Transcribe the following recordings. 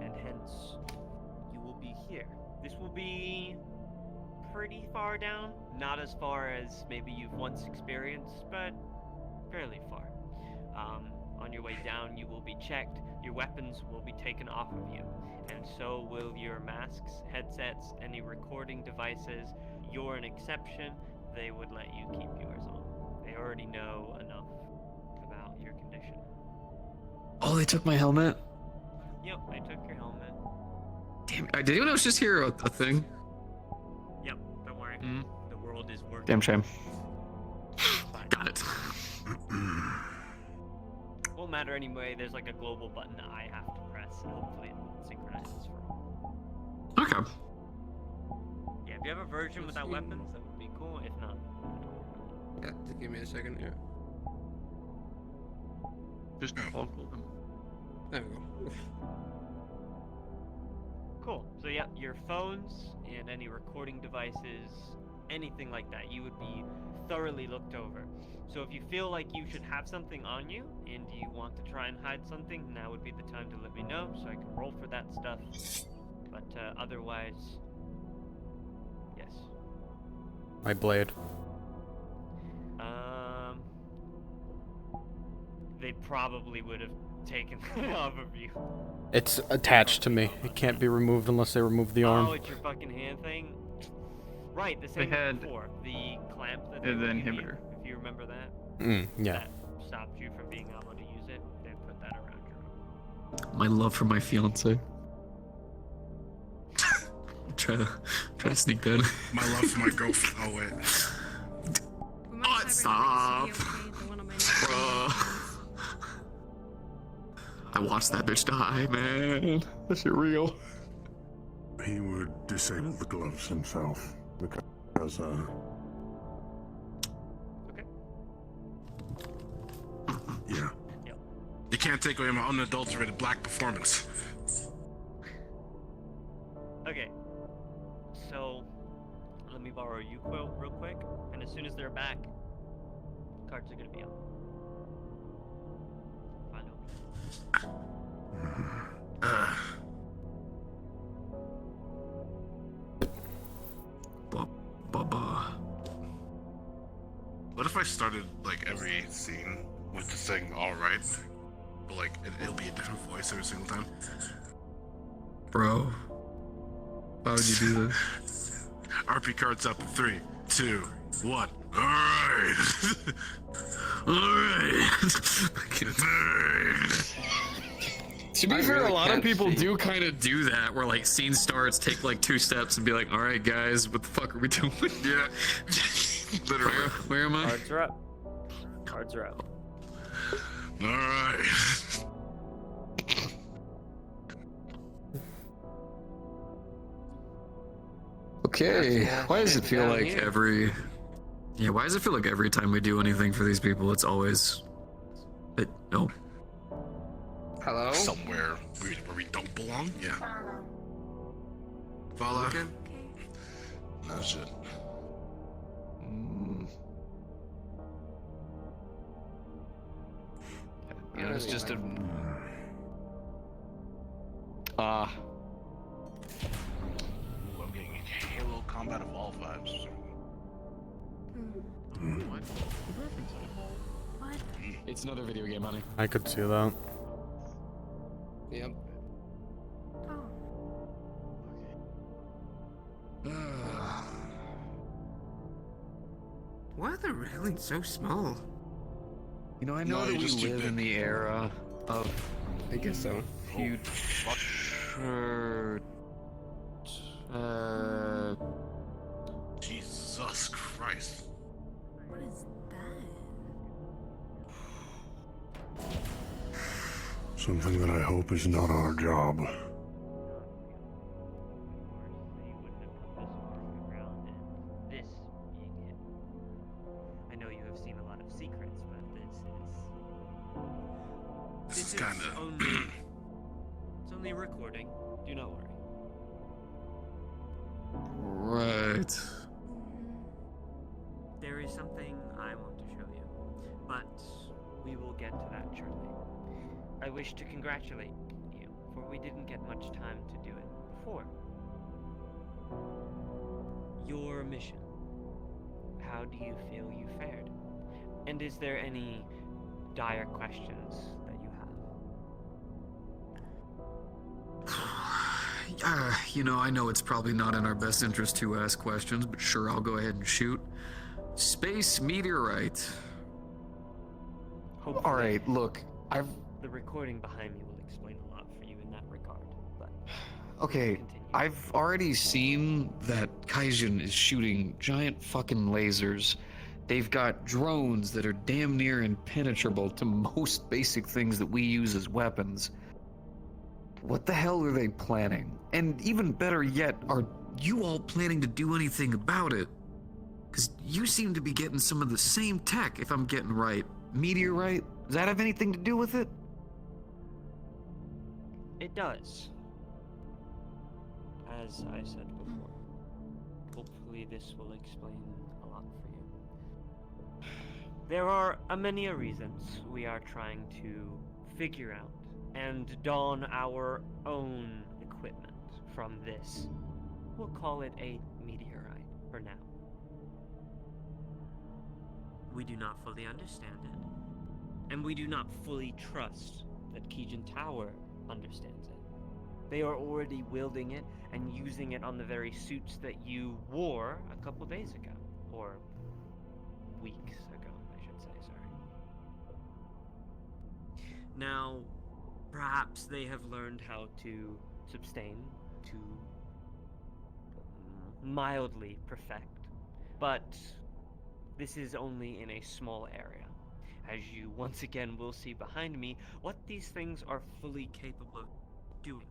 And hence, you will be here. This will be pretty far down. Not as far as maybe you've once experienced, but fairly far. On your way down, you will be checked. Your weapons will be taken off of you. And so will your masks, headsets, any recording devices. You're an exception. They would let you keep yours on. They already know enough about your condition. Oh, they took my helmet? Yep, they took your helmet. Damn, did anyone else just hear a thing? Yep, don't worry. The world is working. Damn shame. Got it. Won't matter anyway, there's like a global button that I have to press, and hopefully it synchronizes for all. Okay. Yeah, if you have a version without weapons, that would be cool. If not, Yeah, give me a second here. Just hold them. There we go. cool. So yeah, your phones and any recording devices, anything like that, you would be thoroughly looked over. So if you feel like you should have something on you and you want to try and hide something, now would be the time to let me know so I can roll for that stuff. But otherwise, yes. My blade. They probably would have taken it off of you. It's attached to me. It can't be removed unless they remove the arm. Oh, it's your fucking hand thing? Right, the same as before. The clamp that they the would give you, inhibitor. if you remember that. Yeah. That stopped you from being able to use it. They put that around your arm. My love for my fiance. try to sneak that. My love for my girlfriend. Oh wait. What? Stop. Bruh. I watched that bitch die, man. That shit real. He would disable the gloves himself because Okay. yeah. You can't take away my unadulterated black performance. Okay. So, let me borrow you, Quill, real quick. And as soon as they're back, cards are gonna be up. What if I started like every scene with just saying "alright," but like it'll be a different voice every single time? Bro, why would you do that? RP cards up in 3, 2, 1. Alright. To be fair, a lot of people do kind of do that, where like scene starts, take like 2 steps, and be like, "All right, guys, what the fuck are we doing?" Yeah, literally. Where am I? Cards are up. Cards are up. All right. Okay. Why does it feel like every? Yeah. Why does it feel like every time we do anything for these people, it's always? No. Hello? Somewhere where we don't belong? Yeah. Vala? No shit. Yeah, it's just a... Ooh, I'm getting Halo Combat Evolved vibes. What? What? It's another video game, honey. I could see that. Yep. Oh. Why are the railings so small? You know, I No, know that you're we just too live in big. the era of I guess so. future. Jesus Christ. What is that? Something that I hope is not our job. So you wouldn't have come this far around and this being hidden. I know you have seen a lot of secrets, but This is kind of. it's only a recording. Do not worry. Right. There is something I want to show you, but we will get to that shortly. I wish to congratulate you, for we didn't get much time to do it before. Your mission. How do you feel you fared? And is there any dire questions that you have? You know, I know it's probably not in our best interest to ask questions, but sure, I'll go ahead and shoot. Space meteorite. Hopefully, All right, look, the recording behind me will explain a lot for you in that regard, but okay, continue. I've already seen that Kaijin is shooting giant fucking lasers. They've got drones that are damn near impenetrable to most basic things that we use as weapons. What the hell are they planning? And even better yet, are you all planning to do anything about it? Because you seem to be getting some of the same tech, if I'm getting right. Meteorite? Does that have anything to do with it? It does. As I said before, hopefully this will explain a lot for you. There are many reasons we are trying to figure out and don our own equipment from this. We'll call it a meteorite for now. We do not fully understand it, and we do not fully trust that Keijin Tower understands it. They are already wielding it and using it on the very suits that you wore a couple days ago. Or weeks ago, I should say, sorry. Now, perhaps they have learned how to sustain, to mildly perfect. But this is only in a small area. As you once again will see behind me, what these things are fully capable of doing.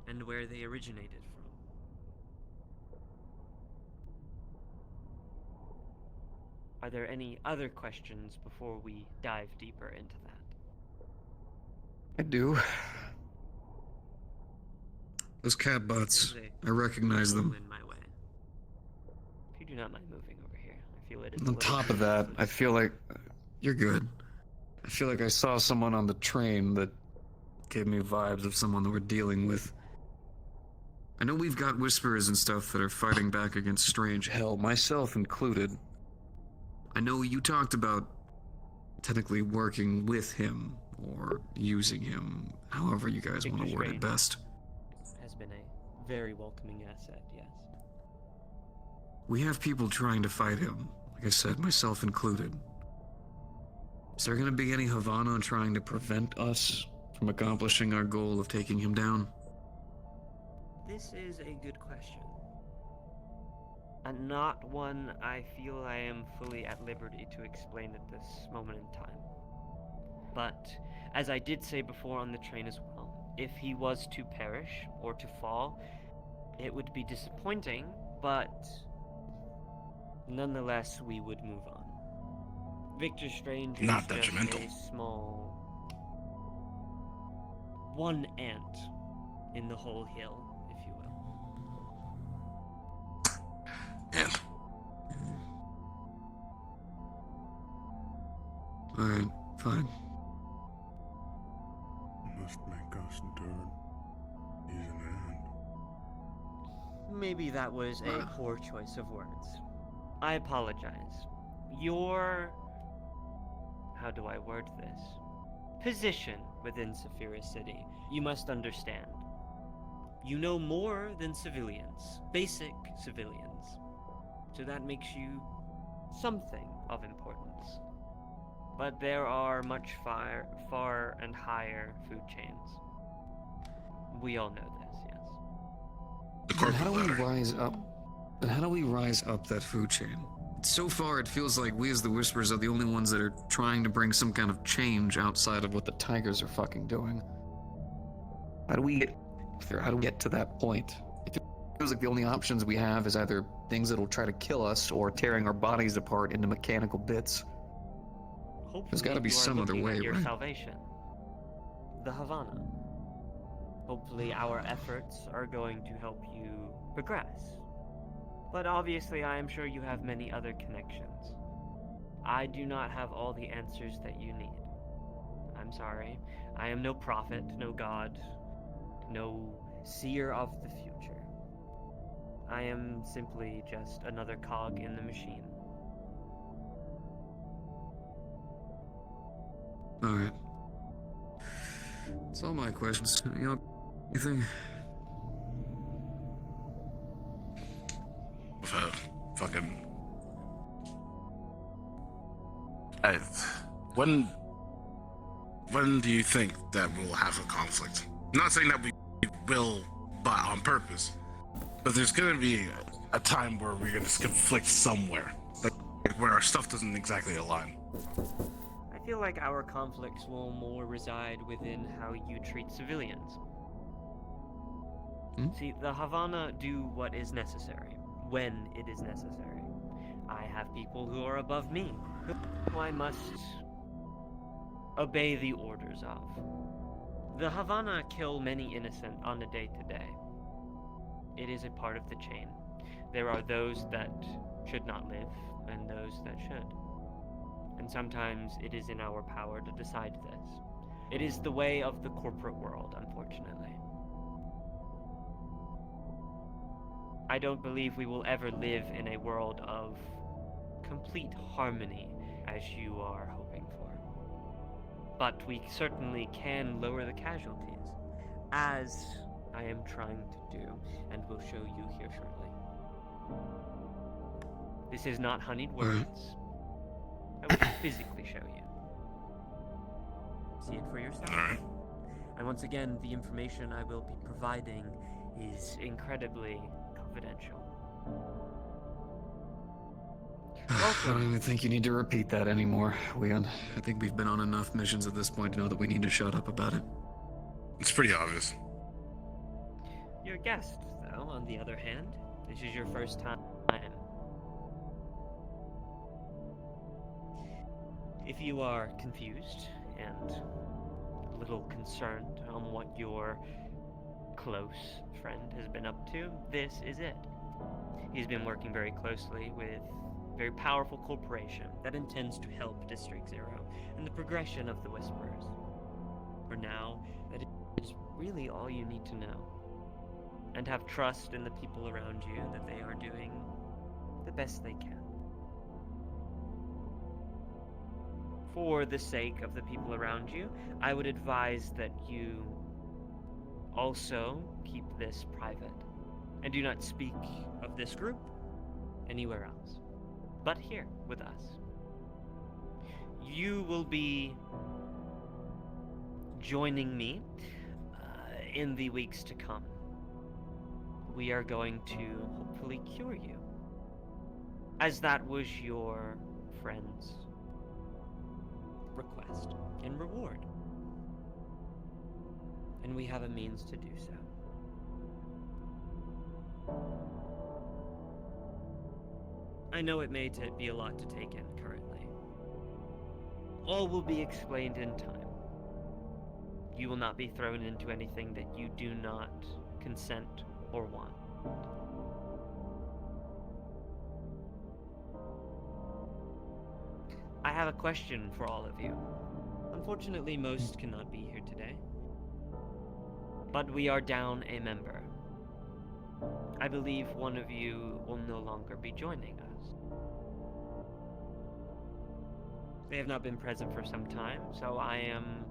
And where they originated from. Are there any other questions before we dive deeper into that? I do. Those cat butts. There's I recognize hole them. in my way. If you do not mind moving over here, I feel it is a On little top of that, I confusing. feel like you're good. I feel like I saw someone on the train that gave me vibes of someone that we're dealing with. I know we've got whisperers and stuff that are fighting back against strange hell, myself included. I know you talked about technically working with him or using him, however you guys want to word it best. Has been a very welcoming asset, yes. We have people trying to fight him, like I said, myself included. Is there going to be any Havana trying to prevent us from accomplishing our goal of taking him down? This is a good question. And not one I feel I am fully at liberty to explain at this moment in time. But, as I did say before on the train as well, if he was to perish or to fall, it would be disappointing, but nonetheless we would move on. Victor Strange Not is just detrimental. a small one ant in the whole hill, if you will. And Alright, fine. Must make us turn. He's an ant. Maybe that was a poor choice of words. I apologize. Your... how do I word this? Position within Saphira City, you must understand. You know more than civilians, basic civilians. So that makes you something of importance. But there are much far and higher food chains. We all know this, yes. The Then how do corporate we ladder. rise up? Then how do we rise up that food chain? So far, it feels like we as the Whisperers are the only ones that are trying to bring some kind of change outside of what the Tigers are fucking doing. How do we get there? How do we get to that point? It feels like the only options we have is either things that'll try to kill us or tearing our bodies apart into mechanical bits. Hopefully gotta be you are some other looking at way, your right? salvation. The Havana. Hopefully our efforts are going to help you progress. But obviously I am sure you have many other connections. I do not have all the answers that you need. I'm sorry. I am no prophet, no god, no seer of the future. I am simply just another cog in the machine. Alright. That's all my questions. Anything? Fucking. I, when do you think that we'll have a conflict? I'm not saying that we will, but on purpose. But there's gonna be a time where we're gonna conflict somewhere, like where our stuff doesn't exactly align. I feel like our conflicts will more reside within how you treat civilians. See, the Havana do what is necessary, when it is necessary. I have people who are above me, who I must obey the orders of. The Havana kill many innocent on a day-to-day. It is a part of the chain. There are those that should not live, and those that should. And sometimes it is in our power to decide this. It is the way of the corporate world, unfortunately. I don't believe we will ever live in a world of complete harmony as you are hoping for. But we certainly can lower the casualties, as I am trying to do, and will show you here shortly. This is not honeyed words. I will physically show you. See it for yourself. Alright. And once again, the information I will be providing is incredibly confidential. I don't even think you need to repeat that anymore, Leon. I think we've been on enough missions at this point to know that we need to shut up about it. It's pretty obvious. Your guest, though, on the other hand, this is your first time. If you are confused and a little concerned on what your close friend has been up to, this is it. He's been working very closely with a very powerful corporation that intends to help District Zero and the progression of the Whisperers. For now, that is really all you need to know. And have trust in the people around you that they are doing the best they can. For the sake of the people around you, I would advise that you also keep this private, and do not speak of this group anywhere else, but here with us. You will be joining me in the weeks to come. We are going to hopefully cure you, as that was your friend's request and reward. And we have a means to do so. I know it may be a lot to take in currently. All will be explained in time. You will not be thrown into anything that you do not consent or want. I have a question for all of you. Unfortunately, most cannot be here today. But we are down a member. I believe one of you will no longer be joining us. They have not been present for some time, so I am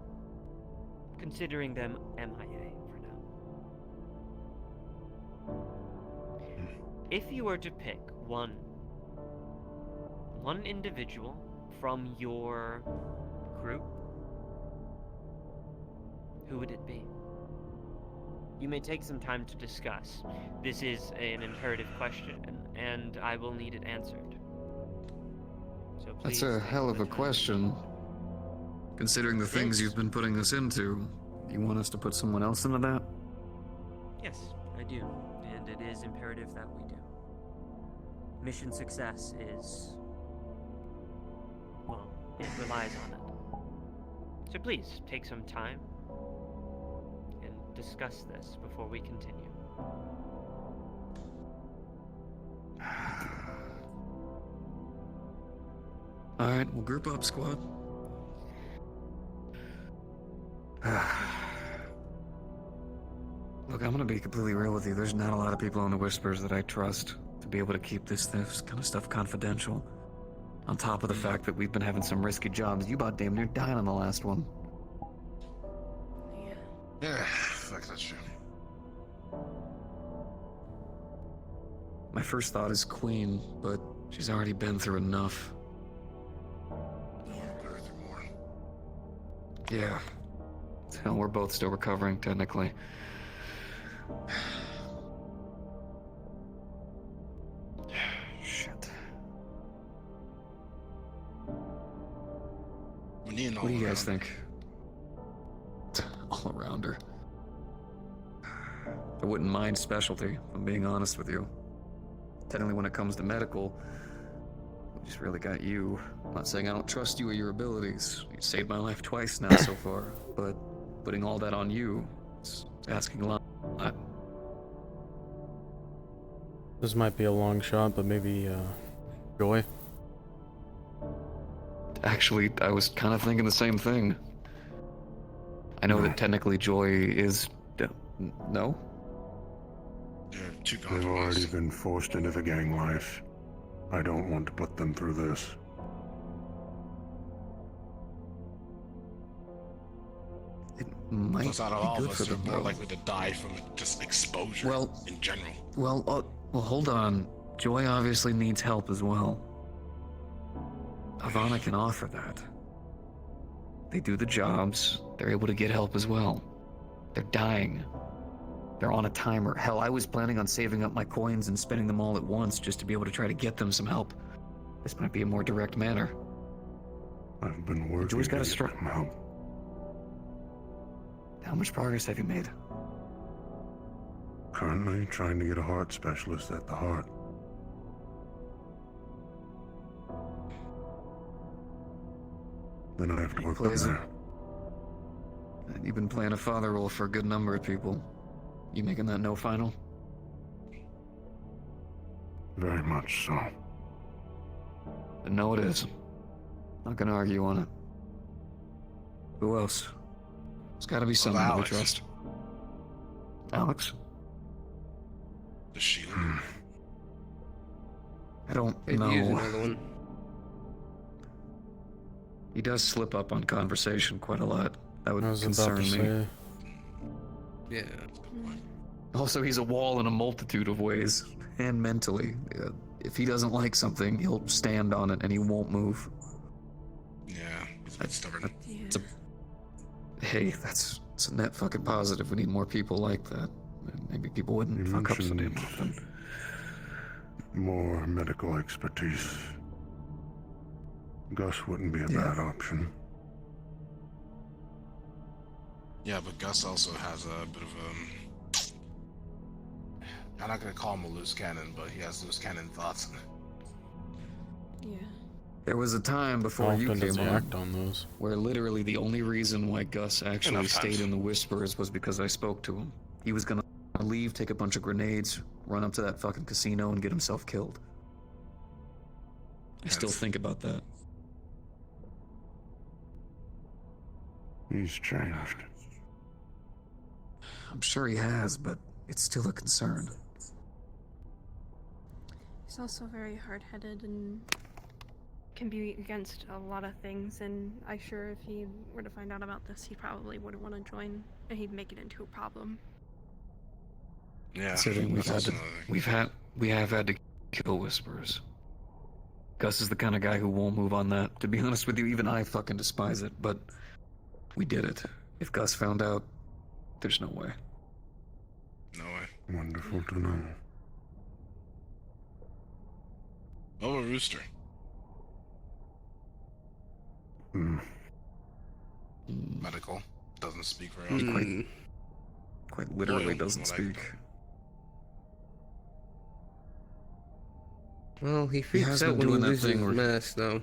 considering them MIA for now. If you were to pick one individual from your group, who would it be? You may take some time to discuss. This is an imperative question, and I will need it answered. So please That's a take hell of the a time. question. Considering the things It's- you've been putting us into, you want us to put someone else into that? Yes, I do, and it is imperative that we do. Mission success is, well, it relies on it. So please, take some time and discuss this before we continue. Alright, we'll group up, squad. Look, I'm gonna be completely real with you. There's not a lot of people in the Whispers that I trust to be able to keep this kind of stuff confidential. On top of the fact that we've been having some risky jobs. You about damn near died on the last one. Yeah. Yeah, fuck, that's true. My first thought is Queen, but she's already been through enough. Put her through more. Yeah. Hell, we're both still recovering, technically. Shit. We need an What do you guys all-arounder. think? All arounder. I wouldn't mind specialty, if I'm being honest with you. Technically, when it comes to medical, we just really got you. I'm not saying I don't trust you or your abilities. You saved my life twice now so far, but putting all that on you, it's asking a lot. This might be a long shot, but maybe, Joy? Actually, I was kind of thinking the same thing. I know No. that technically Joy is... no? They're too They've already compromised. been forced into the gang life. I don't want to put them through this. It might Plus, out of be all good of for us, are them, more though. likely to die from just exposure Well- in general. Well, hold on. Joy obviously needs help as well. Ivana can offer that. They do the jobs, they're able to get help as well. They're dying. They're on a timer. Hell, I was planning on saving up my coins and spending them all at once just to be able to try to get them some help. This might be a more direct manner. I've been working Joy's to gotta get start- them help. How much progress have you made? Currently trying to get a heart specialist at the heart. Then I have to work from Plays it. there. You've been playing a father role for a good number of people. You making that no final? Very much so. Then no it is. Not gonna argue on it. Who else? There's gotta be someone that we Alex. trust. Alex? The shield. I don't Could use know. another one. He does slip up on conversation quite a lot. That would I was about concern to me. say. Yeah. Also, he's a wall in a multitude of ways, and mentally. If he doesn't like something, he'll stand on it and he won't move. Yeah, he's a bit stubborn. Yeah. It's a... Hey, it's a net fucking positive. We need more people like that. Maybe people wouldn't You fuck up so damn mentioned- often. More medical expertise. Gus wouldn't be a Yeah. bad option. Yeah, but Gus also has a bit of I'm not gonna call him a loose cannon, but he has loose cannon thoughts. Yeah. There was a time How before you often does came he on act on those? where literally the only reason why Gus actually Enough stayed times. in the Whispers was because I spoke to him. He was gonna leave, take a bunch of grenades, run up to that fucking casino and get himself killed. I still Yes. think about that. He's changed. I'm sure he has, but it's still a concern. He's also very hard-headed and can be against a lot of things, and I'm sure if he were to find out about this, he probably wouldn't want to join, and he'd make it into a problem. Yeah. Considering that's also another thing. we have had to kill whisperers. Gus is the kind of guy who won't move on that. To be honest with you, even I fucking despise it, but we did it. If Gus found out, there's no way. No way. Wonderful to know. Oh, a rooster. Hmm. Medical. Doesn't speak very He often. quite literally Loyal, doesn't from what I can speak. tell. Well, he freaks has out been when he doing that loses thing his where- mask, though.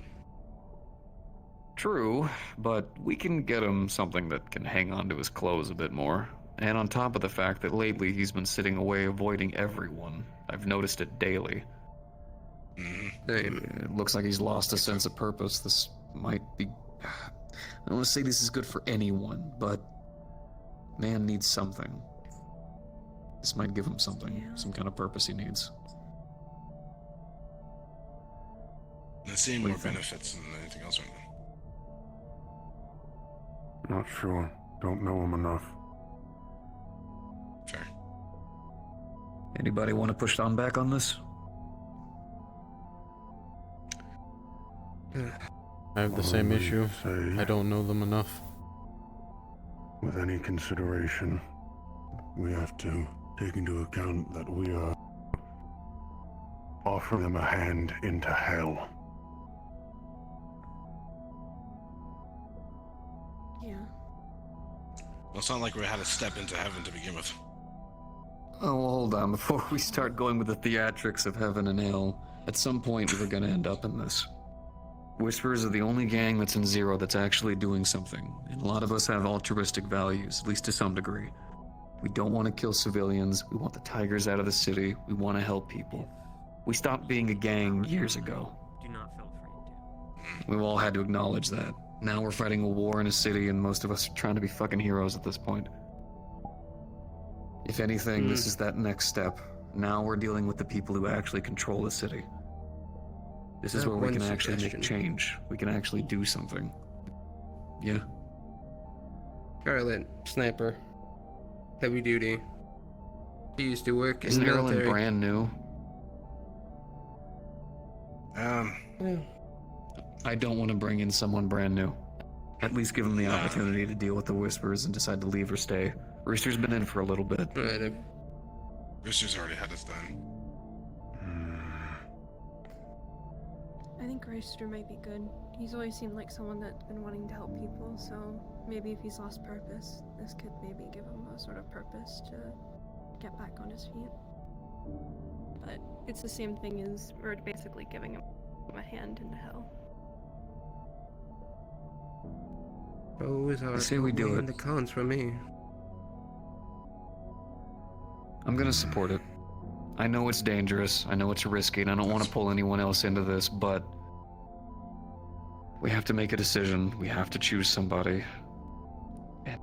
True, but we can get him something that can hang on to his clothes a bit more. And on top of the fact that lately he's been sitting away avoiding everyone. I've noticed it daily. Mhm. Same. It looks like he's lost a sense of purpose. This might be... I don't want to say this is good for anyone, but man needs something. This might give him something, Yeah. some kind of purpose he needs. They're seeing What do more you think? benefits than anything else right now. Not sure. Don't know him enough. Fair. Anybody want to push on back on this? I have the same Only issue. Say, I don't know them enough. with any consideration, we have to take into account that we are offering them a hand into hell. Yeah. Well, it's not like we had to step into heaven to begin with. Oh, well, hold on. Before we start going with the theatrics of heaven and hell, at some point we're gonna end up in this. Whisperers are the only gang that's in Zero that's actually doing something, and a lot of us have altruistic values, at least to some degree. We don't want to kill civilians, we want the tigers out of the city, we want to help people. We stopped being a gang years ago. Do not feel free to. We've all had to acknowledge that. Now we're fighting a war in a city, and most of us are trying to be fucking heroes at this point. If anything, this is that next step. Now we're dealing with the people who actually control the city. This is I have where we one can actually make suggestion. change. We can actually do something. Yeah. Scarlet, sniper, heavy duty. She used to work in Isn't the Maryland military. brand new? Yeah. I don't want to bring in someone brand new. At least give them the opportunity to deal with the whispers and decide to leave or stay. Rooster's been in for a little bit. Right, Rooster's already had his time. I think Royster might be good. He's always seemed like someone that's been wanting to help people, so maybe if he's lost purpose, this could maybe give him a sort of purpose to get back on his feet. But it's the same thing as we're basically giving him a hand into hell. Pros are I say we do outweighing it. the cons for me. I'm gonna support it. I know it's dangerous, I know it's risky, and I don't want to pull anyone else into this, but we have to make a decision. We have to choose somebody. And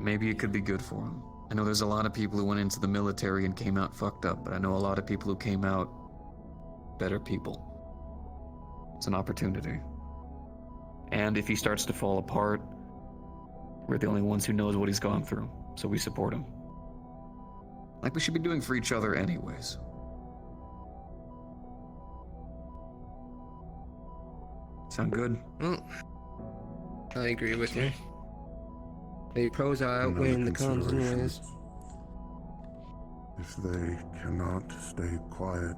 maybe it could be good for him. I know there's a lot of people who went into the military and came out fucked up, but I know a lot of people who came out better people. It's an opportunity. And if he starts to fall apart, we're the only ones who knows what he's gone through, so we support him. Like we should be doing for each other anyways. Sound good? Well, I agree with you. The pros are outweighing the cons anyways. If they cannot stay quiet,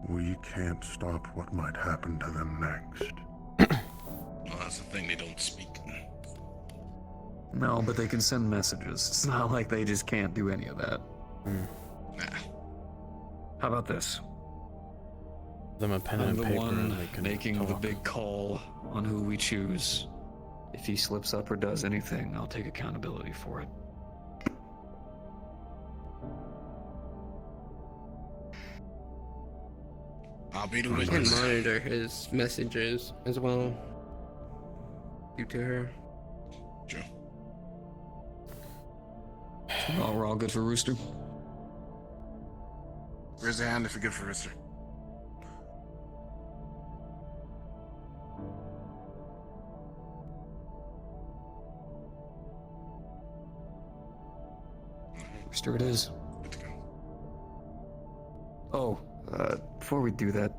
we can't stop what might happen to them next. Well, that's the thing, they don't speak. No, but they can send messages. It's not like they just can't do any of that. Nah. How about this? Them a pen I'm and the paper one and they can making the talk. big call on who we choose. If he slips up or does anything, I'll take accountability for it. I'll be the I can witness. monitor his messages as well. Due to her. Sure. We're all good for Rooster? Raise a hand if you're good for Rooster. Rooster it is. Good to go. Oh, before we do that,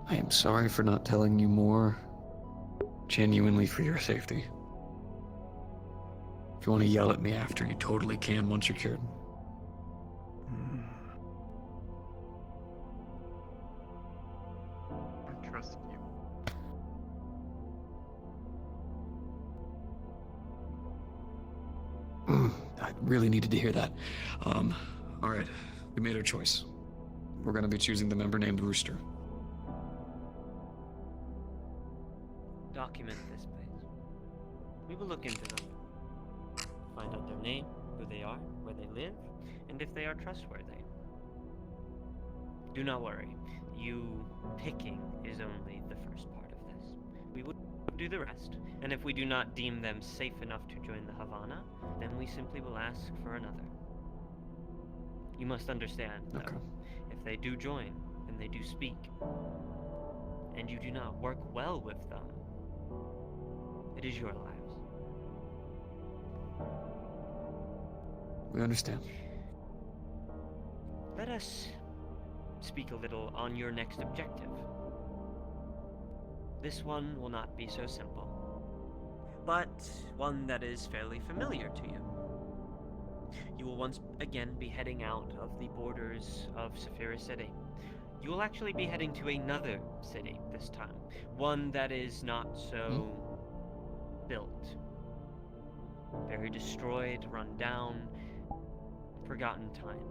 I am sorry for not telling you more. Genuinely for your safety. If you want to yell at me after, you totally can once you're cured. I trust you. I really needed to hear that. Alright, we made our choice. We're gonna be choosing the member named Rooster. Document this, please. We will look into them. Find out their name, who they are, where they live, and if they are trustworthy. Do not worry. You picking is only the first part of this. We will do the rest, and if we do not deem them safe enough to join the Havana, then we simply will ask for another. You must understand, though, Okay. if they do join, and they do speak, and you do not work well with them, it is your lives. We understand. Let us speak a little on your next objective. This one will not be so simple, but one that is fairly familiar to you. You will once again be heading out of the borders of Saphira City. You will actually be heading to another city this time, one that is not so built. Very destroyed, run down, forgotten time.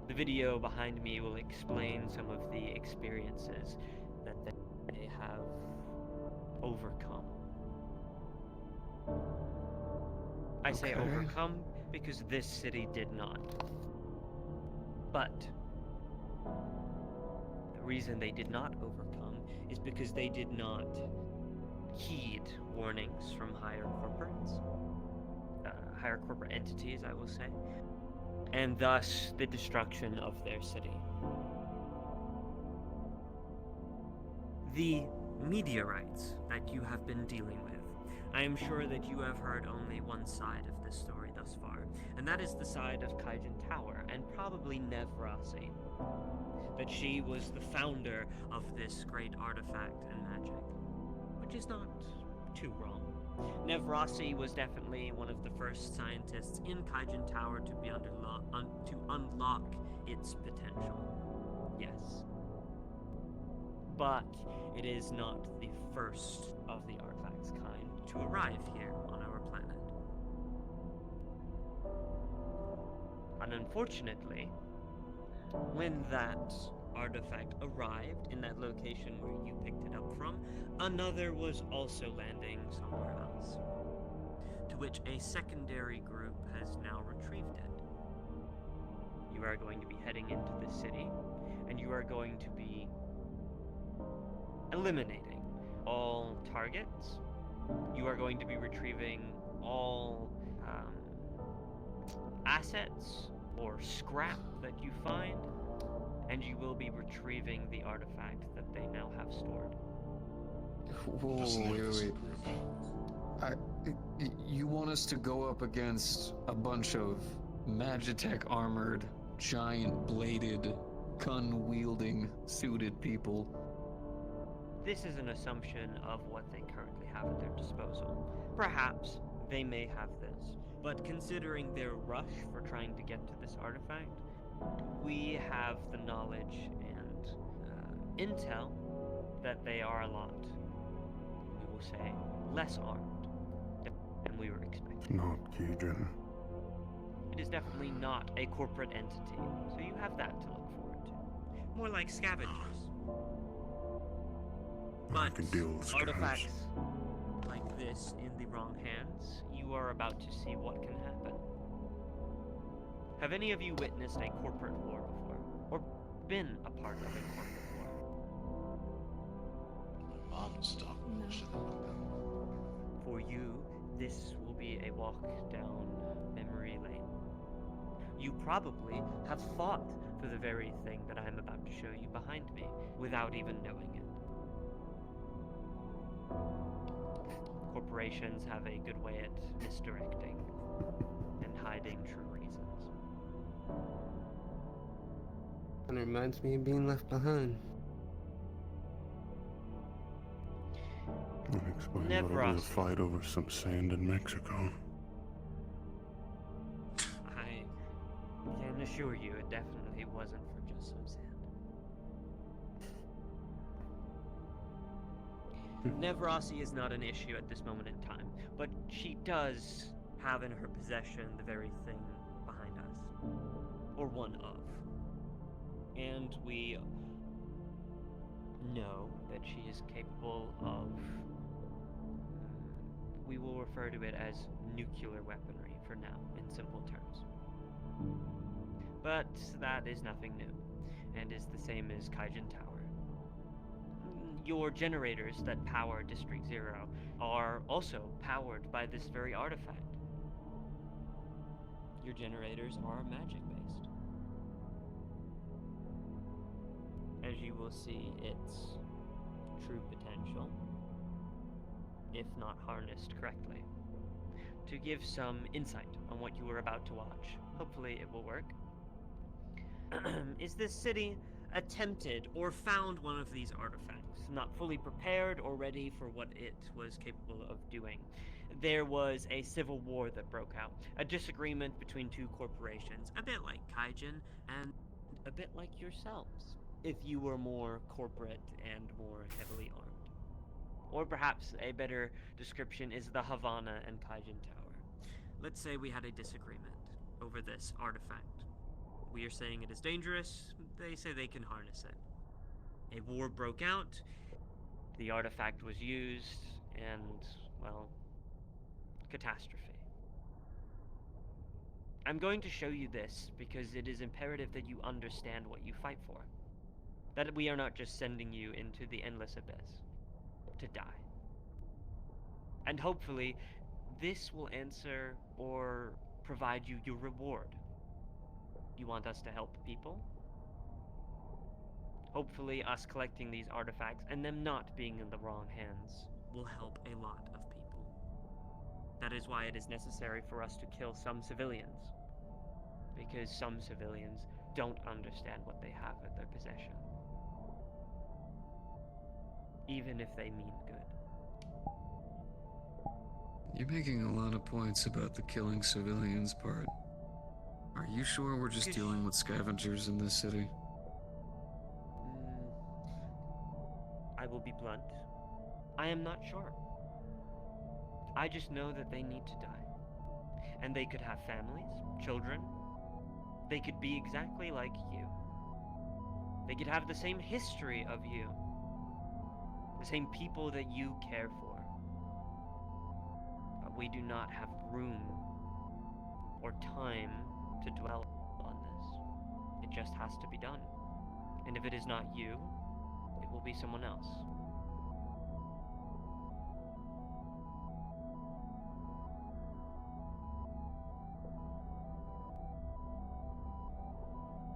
The video behind me will explain some of the experiences that they have overcome. I say Okay. overcome because this city did not. But the reason they did not overcome is because they did not heed warnings from higher corporate entities, I will say, and thus the destruction of their city. The meteorites that you have been dealing with, I am sure that you have heard only one side of this story thus far, and that is the side of Kaijin Tower, and probably Nevrasi. That she was the founder of this great artifact and magic, which is not too wrong. Nevrasi was definitely one of the first scientists in Kaijin Tower to be to unlock its potential. Yes. But it is not the first of the artifact's kind to arrive here on our planet. And unfortunately, when that artifact arrived in that location where you picked it up from, another was also landing somewhere else, to which a secondary group has now retrieved it. You are going to be heading into the city, and you are going to be eliminating all targets. You are going to be retrieving all assets or scrap that you find, and you will be retrieving the artifact that they now have stored. Whoa, What's the name of this wait. group? You want us to go up against a bunch of Magitech armored, giant bladed, gun-wielding, suited people? This is an assumption of what they currently have at their disposal. Perhaps they may have this, but considering their rush for trying to get to this artifact, we have the knowledge and intel that they are a lot, we will say, less armed than we were expecting. Not Keegan. It is definitely not a corporate entity, so you have that to look forward to. More like scavengers. I But can deal with scavengers. artifacts like this in the wrong hands, you are about to see what can happen. Have any of you witnessed a corporate war before? Or been a part of a corporate war? Bomb stuff. For you, this will be a walk down memory lane. You probably have fought for the very thing that I am about to show you behind me, without even knowing it. Corporations have a good way at misdirecting and hiding true reasons. And it reminds me of being left behind. That explains why there was a Nevrossi. fight over some sand in Mexico. I can assure you it definitely wasn't for just some sand. Nevrossi is not an issue at this moment in time, but she does have in her possession the very thing behind us. Or one of. And we know that she is capable of, we will refer to it as nuclear weaponry for now, in simple terms. But that is nothing new, and is the same as Kaijin Tower. Your generators that power District Zero are also powered by this very artifact. Your generators are magic-based. As you will see its true potential, if not harnessed correctly. To give some insight on what you are about to watch, hopefully it will work, is this city attempted or found one of these artifacts, not fully prepared or ready for what it was capable of doing. There was a civil war that broke out, a disagreement between two corporations, a bit like Kaijin and a bit like yourselves, if you were more corporate and more heavily armed. Or perhaps a better description is the Havana and Kaijin Tower. Let's say we had a disagreement over this artifact. We are saying it is dangerous, they say they can harness it. A war broke out, the artifact was used, and, well, catastrophe. I'm going to show you this because it is imperative that you understand what you fight for. That we are not just sending you into the endless abyss to die. And hopefully, this will answer or provide you your reward. You want us to help people? Hopefully, us collecting these artifacts and them not being in the wrong hands will help a lot of people. That is why it is necessary for us to kill some civilians. Because some civilians don't understand what they have at their possession. Even if they mean good. You're making a lot of points about the killing civilians part. Are you sure we're just dealing with scavengers in this city? I will be blunt. I am not sure. I just know that they need to die. And they could have families, children. They could be exactly like you. They could have the same history of you. The same people that you care for. But we do not have room or time to dwell on this. It just has to be done. And if it is not you, it will be someone else.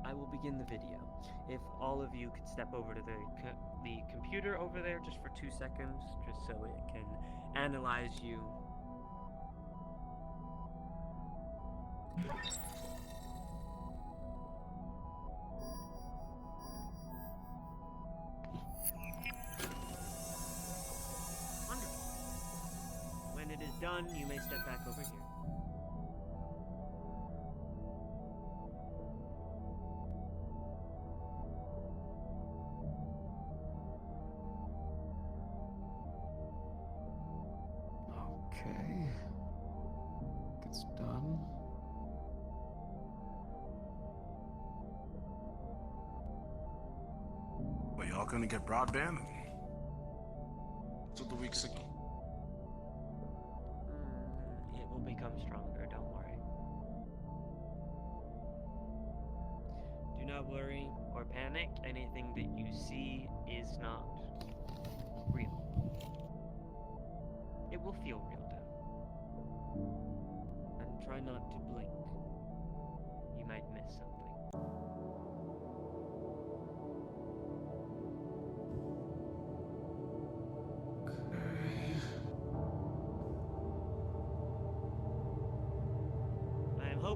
I will begin the video. If all of you could step over to the computer over there just for 2 seconds, just so it can analyze you. Wonderful. When it is done, you may step back over here. Okay. It's done. Well, y'all gonna get broadband? So the week signal. It will become stronger, don't worry. Do not worry or panic. Anything that you see is not real. It will feel real, though. And try not to blink. You might miss something.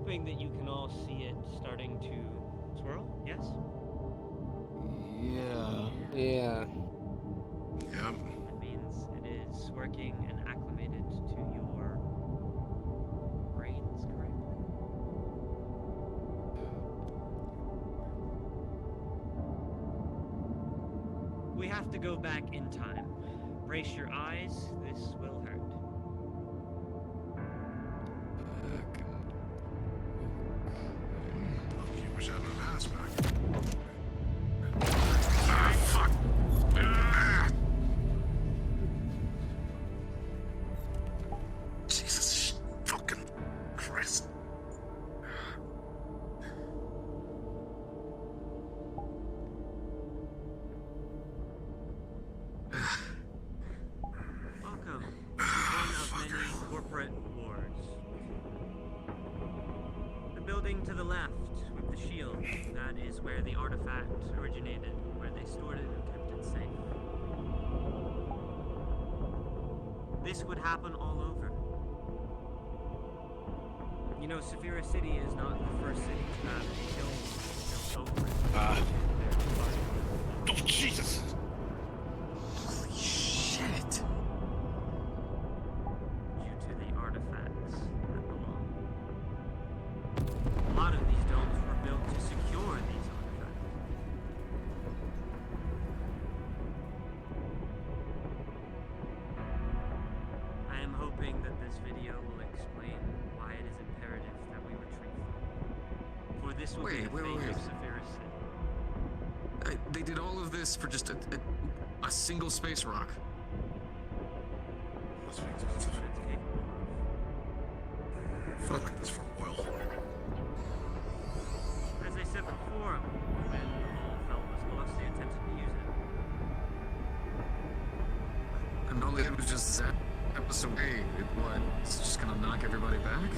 hoping that you can all see it starting to swirl, yes? Yeah. Yeah. Yep. That means it is working and acclimated to your brains correctly. We have to go back in time. Brace your eyes, this will hurt. Okay, wish I had my mask back. Ah, fuck! Ah! Jesus fucking Christ. Welcome to one of many corporate wars. The building to the left with the shield, that is where the artifact originated, where they stored it and kept it safe. This would happen all over. You know, Saphira City is not the first city to have a dome built over it. Oh, Jesus! Holy shit. Due to the artifacts that belong. A lot of these domes were built to secure these artifacts. I am hoping that this video will explain why it is imperative that we retrieve them. For this will be the Wait, fate wait. of Saphira City. They did all of this for just a single space rock. Must be That's expensive. what it's capable of. I feel like this for oil. As I said before, when all felt was lost, they attempted to use it. And all they did was just zap us away. What? It's just gonna knock everybody back?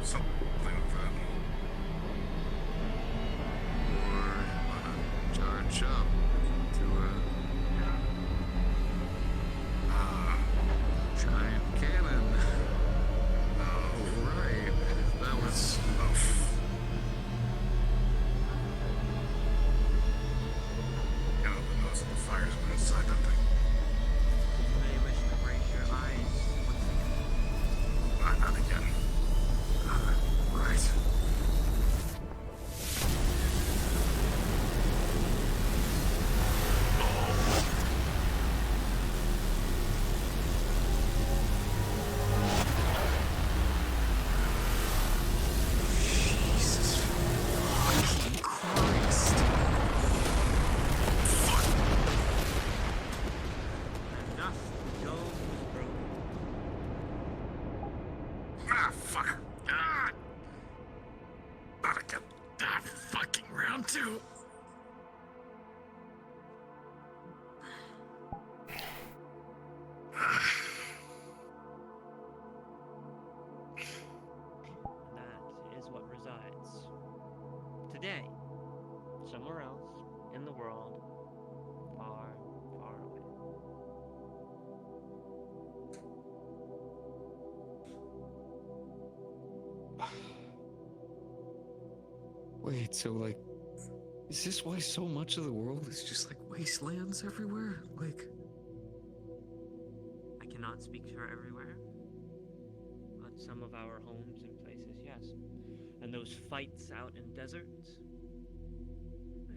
Something like that. Or wanna charge up to a giant cannon? Oh, right. That was. Can't open those if the fire's been inside that thing. You may wish to brace your eyes once again. Not again. Right. Jesus fucking Christ. And thus the dome was broken. Ah, fuck. Ah! Not again. Ah, fucking round two. That is what resides today, somewhere else in the world, far, far away. Wait, so like, is this why so much of the world is just like wastelands everywhere? Like, I cannot speak for everywhere, but some of our homes and places, yes. And those fights out in deserts,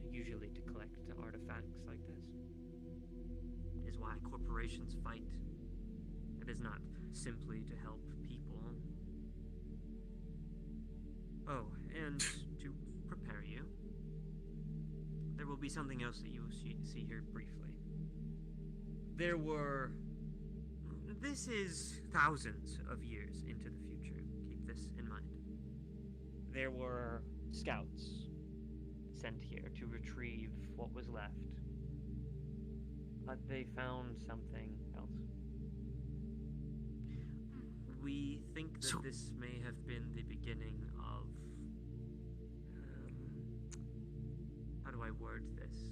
usually to collect artifacts like this, is why corporations fight. It is not simply to help people. Oh, and to prepare you, there will be something else that you will see here briefly. There were... This is thousands of years into the future. Keep this in mind. There were scouts sent here to retrieve what was left. But they found something else. We think that So- this may have been the beginning of... how do I word this?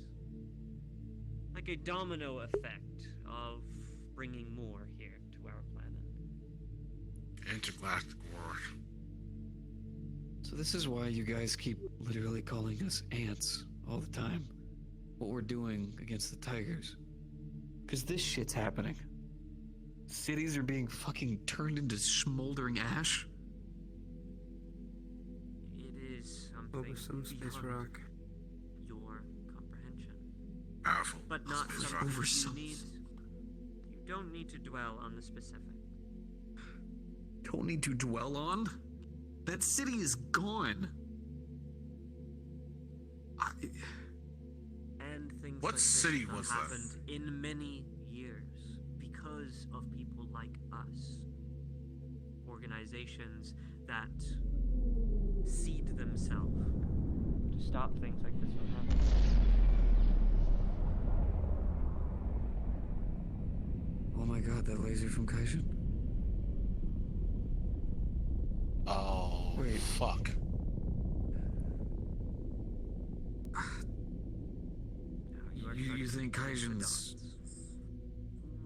Like a domino effect of bringing more here to our planet. intergalactic war. So this is why you guys keep literally calling us ants all the time. What we're doing against the tigers. Because this shit's happening. Cities are being fucking turned into smoldering ash. It is something Over some space beyond rock. your comprehension, Powerful. but not Space something rock. Over you some- need. You don't need to dwell on the specific. Don't need to dwell on. That city is gone. And things What like this city have was that? happened in many years because of people like us. Organizations that seed themselves to stop things like this from happening. Oh my god, that laser from Kaijin. Oh, Wait. fuck. Now, are You starting think to connect the Kaijin's- dots.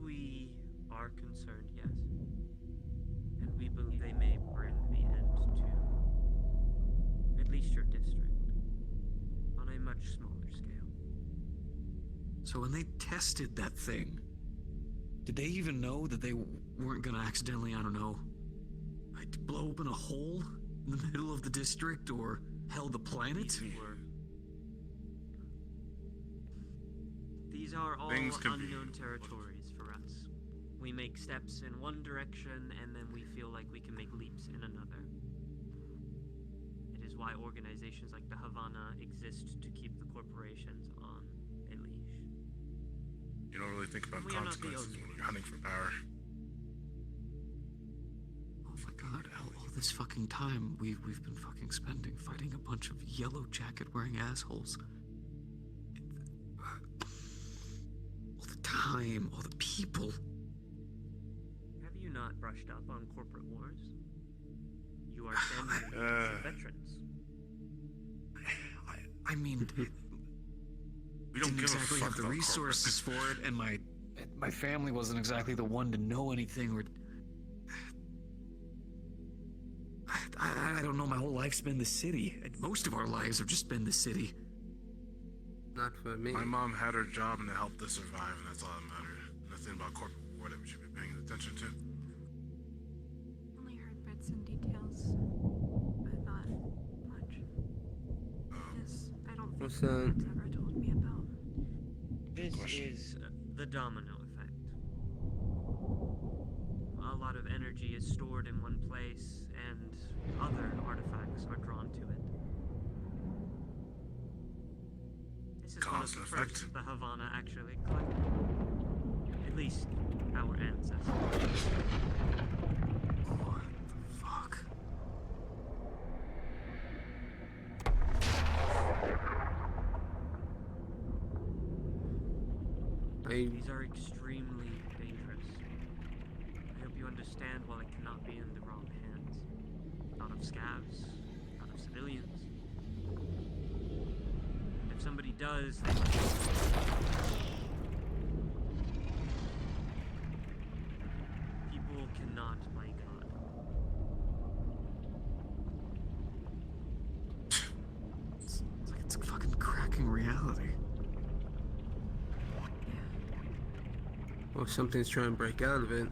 We are concerned, yes. And we believe they may bring the end to at least your district on a much smaller scale. So when they tested that thing, did they even know that they weren't gonna accidentally, I don't know, like blow open a hole in the middle of the district or hell the planet? These are all Things could be- unknown territories for us. We make steps in one direction and then we feel like we can make leaps in another. It is why organizations like the Havana exist to keep the corporations on a leash. You don't really think about We are not the consequences only when you're hunting for power. Oh my god, all this fucking time we've been fucking spending fighting a bunch of yellow jacket wearing assholes. All the time, all the people. Have you not brushed up on corporate wars? You are standing in the Uh. of veterans. I mean, We don't didn't give exactly a fuck have the about resources corporate. for it, and my family wasn't exactly the one to know anything or. I don't know. My whole life's been the city. Most of our lives have just been the city. Not for me. My mom had her job and it helped us survive, and that's all that mattered. Nothing about corporate war that we should be paying attention to. Only heard bits and details, but not much. This, I don't think What's my that? dad's ever told me about. This Question. is the domino effect. A lot of energy is stored in one place, and other artifacts are drawn to it. This is one of Cause the and first effect. the Havana actually collected. At least our ancestors. What the fuck? These are extremely dangerous. I hope you understand while it cannot be in the wrong hands. Not of scavs, not of civilians. And if somebody does, then people cannot play God. It's like it's fucking cracking reality. Or something's trying to break out of it.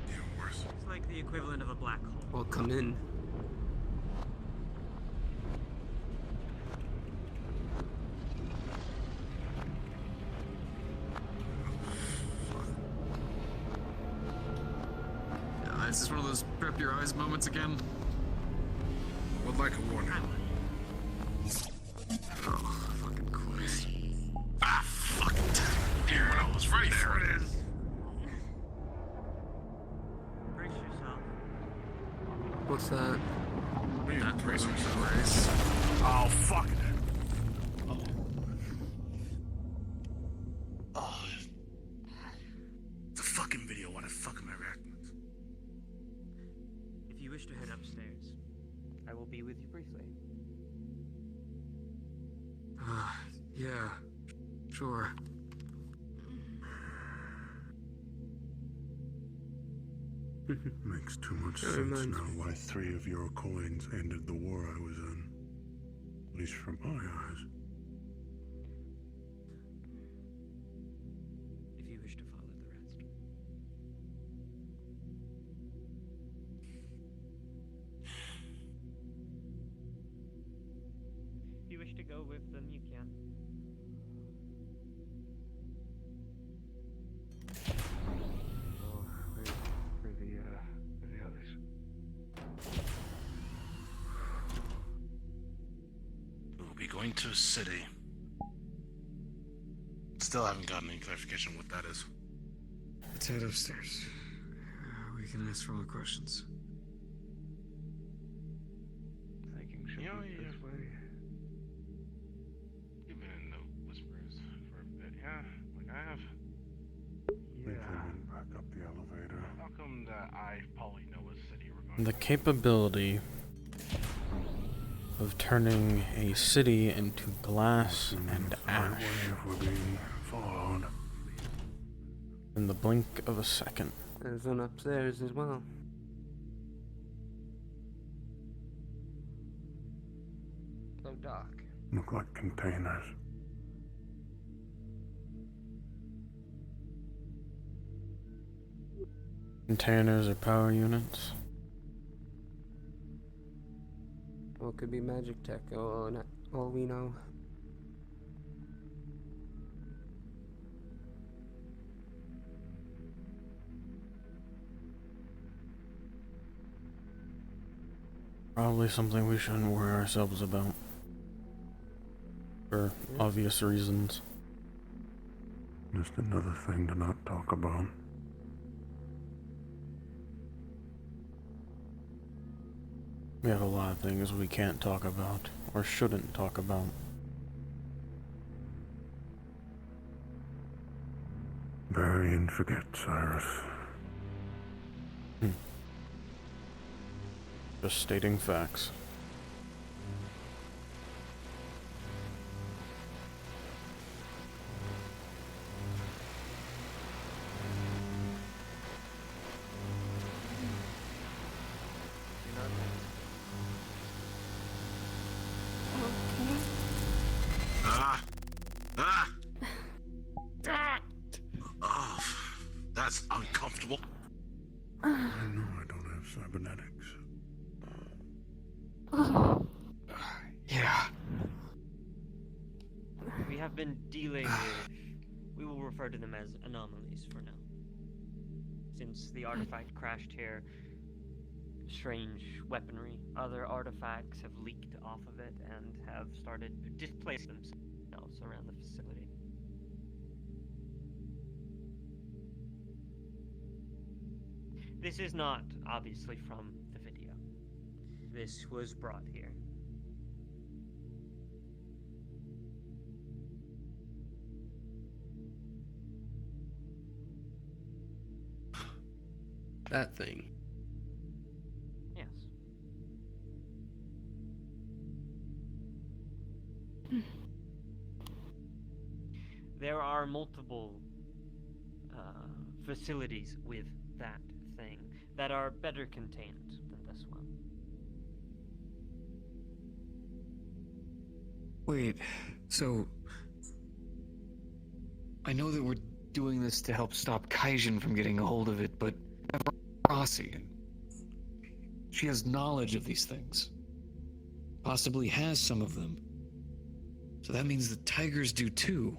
Even worse. It's like the equivalent of a black hole. Or come in. Is this one of those prep your eyes moments again? Would like a warning. Oh, fucking Christ. Ah, fuck it. Damn it, I was ready for it. Brace yourself. What's that? What do you mean, brace yourself? Christ. Oh, fuck it. Oh. It's a fucking video. Why the fuck am I reacting to this? If you wish to head upstairs, I will be with you briefly. Yeah, sure. Makes too much That sense reminds now me. why 3 of your coins ended the war I was in. At least from my eyes. If you wish to follow the rest. If you wish to go with them, you can. For the others. We'll be going to a city. Still haven't gotten any clarification on what that is. Let's head upstairs. We can ask for more questions. Thinking should You know, be this way. You've been in the whispers for a bit, yeah? Like I have. We Yeah. came in back up the elevator. How come that I probably know what city we're going The to? capability of turning a city into glass and ash If we're being followed. in the blink of a second. There's one upstairs as well. So dark. Look like containers. Containers or power units. Or it could be magic tech, or not all we know. Probably something we shouldn't worry ourselves about. For obvious reasons. Just another thing to not talk about. We have a lot of things we can't talk about, or shouldn't talk about. Bury and forget, Cyrus. Just stating facts. Okay. Ah! Oh, that's uncomfortable. I know I don't have cybernetics. Yeah. We have been dealing with. We will refer to them as anomalies for now. Since the artifact crashed here, strange weaponry, other artifacts have leaked off of it and have started to displace themselves around the facility. This is not obviously from the video. This was brought here. That thing. Yes. There are multiple facilities with that thing that are better contained than this one. Wait, so I know that we're doing this to help stop Kaijin from getting a hold of it, but Rossi, she has knowledge of these things. Possibly has some of them. So that means the tigers do too.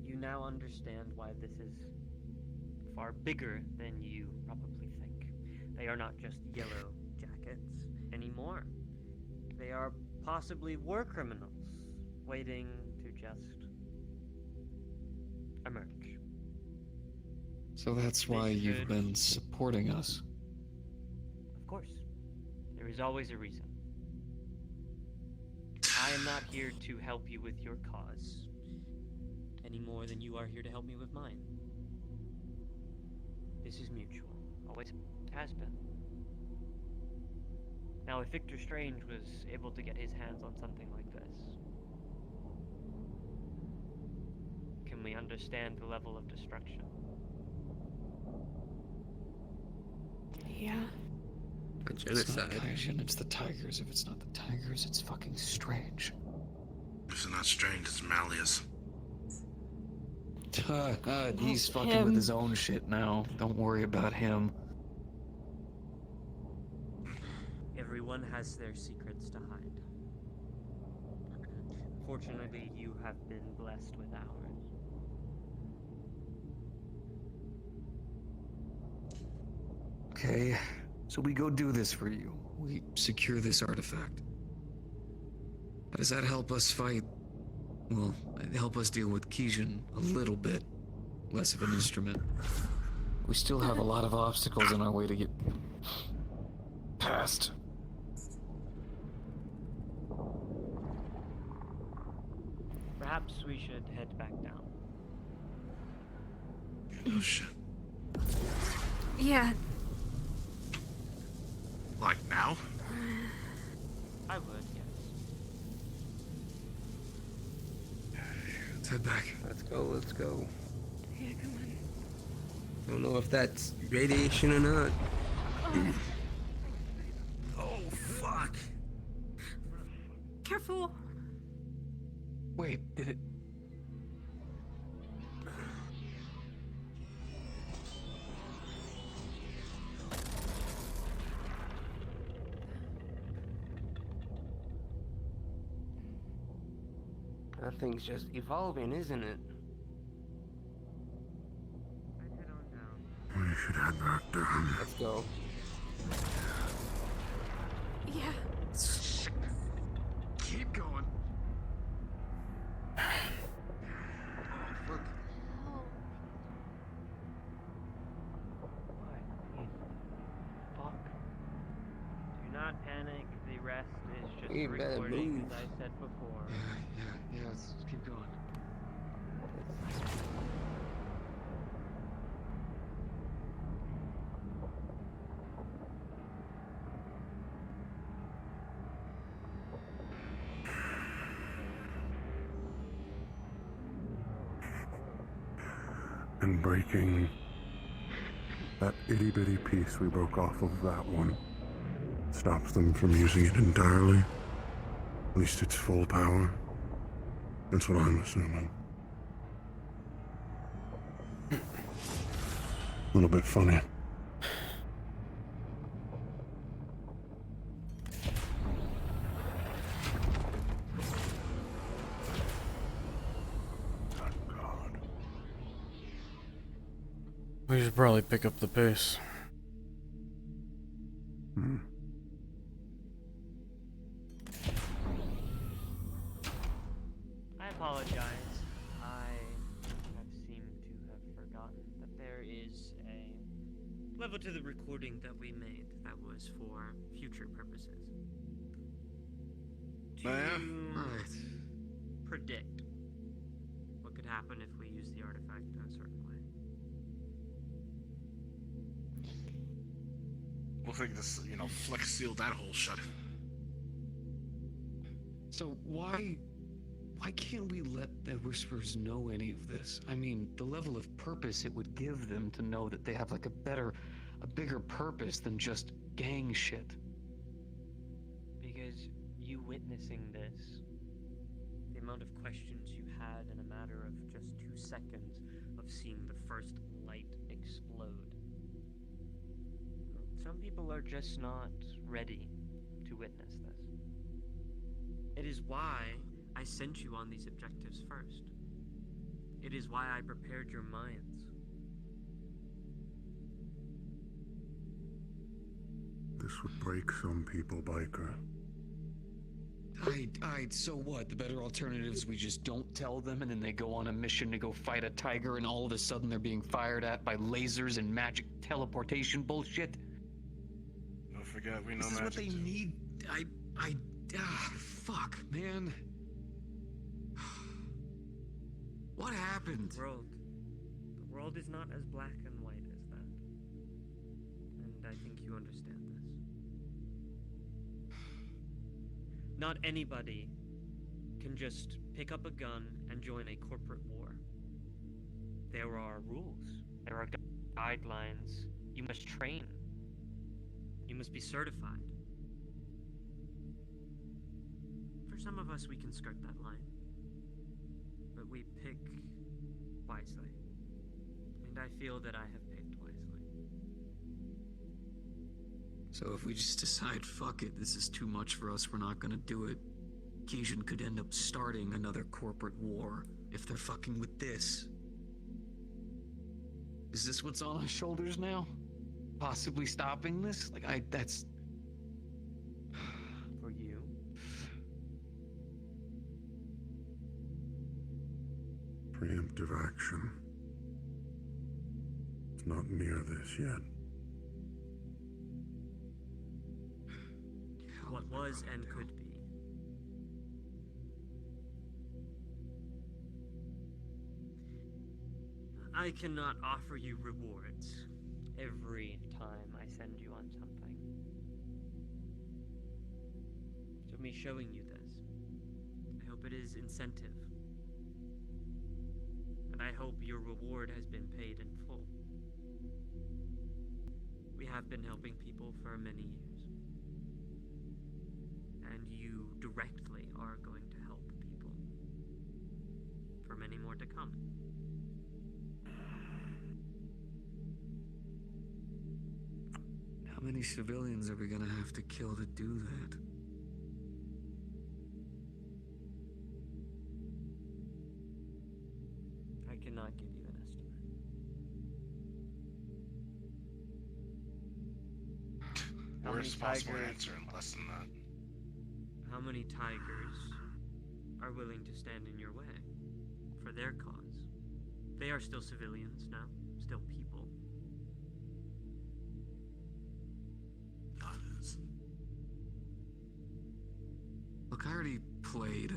You now understand why this is far bigger than you probably think. They are not just yellow jackets anymore. They are possibly war criminals waiting to just emerge. So that's They why you've should- been supporting us. Of course, there is always a reason. I am not here to help you with your cause, any more than you are here to help me with mine. This is mutual, always has been. Now, if Victor Strange was able to get his hands on something like this, can we understand the level of destruction? Yeah. A It's not genocide. Kaijin, it's the tigers. If it's not the tigers, it's fucking strange. It's not strange, it's Malleus. He's fucking him. with his own shit now. Don't worry about him. Everyone has their secrets to hide. Fortunately, you have been blessed with ours. Okay, so we go do this for you. We secure this artifact. How does that help us fight? Well, help us deal with Kijin a little bit. Less of an instrument. We still have a lot of obstacles in our way to get past. Perhaps we should head back down. Oh shit. Yeah. Like now? I would, yes. Let's head back. Let's go, let's go. Yeah, come on. I don't know if that's radiation or not. Oh fuck. Careful. Wait, did it... That thing's just evolving, isn't it? I'd head on down. We should head back down. Let's go. Yeah. Keep going. Fuck. Do not panic. The rest is just We a better recording, move. as I said before. Yeah, let's keep going. And breaking that itty-bitty piece we broke off of that one stops them from using it entirely. At least its full power. That's what I'm assuming. A little bit funny. God. We should probably pick up the pace. I apologize. I have seemed to have forgotten that there is a level to the recording that we made that was for future purposes. To predict what could happen if we use the artifact in a certain way. We'll think this, Flex sealed that hole shut. So why can't we let the Whisperers know any of this? I mean, the level of purpose it would give them to know that they have like a bigger purpose than just gang shit. Because you witnessing this, the amount of questions you had in a matter of just 2 seconds of seeing the first light explode. Some people are just not ready to witness this. It is why I sent you on these objectives first. It is why I prepared your minds. This would break some people, Biker. So what? The better alternative is we just don't tell them and then they go on a mission to go fight a tiger and all of a sudden they're being fired at by lasers and magic teleportation bullshit? Don't forget, we know This is what they magic too. need. Fuck, man. What happened? The world is not as black and white as that. And I think you understand this. Not anybody can just pick up a gun and join a corporate war. There are rules. There are guidelines. You must train. You must be certified. For some of us, we can skirt that line. But we pick wisely. And I feel that I have picked wisely. So if we just decide, fuck it, this is too much for us, we're not gonna do it, Cajun could end up starting another corporate war if they're fucking with this. Is this what's on our shoulders now? Possibly stopping this? That's... For you. Preemptive action. It's not near this yet. What was and could be. I cannot offer you rewards Every time I send you on something. for me showing you this. I hope it is incentive. And I hope your reward has been paid in full. We have been helping people for many years. And you directly are going to help people for many more to come. How many civilians are we gonna have to kill to do that? I cannot give you an estimate. How many Worst possible tigers- answer and less than that. How many tigers are willing to stand in your way for their cause? They are still civilians now, still people. God is. Look, I already played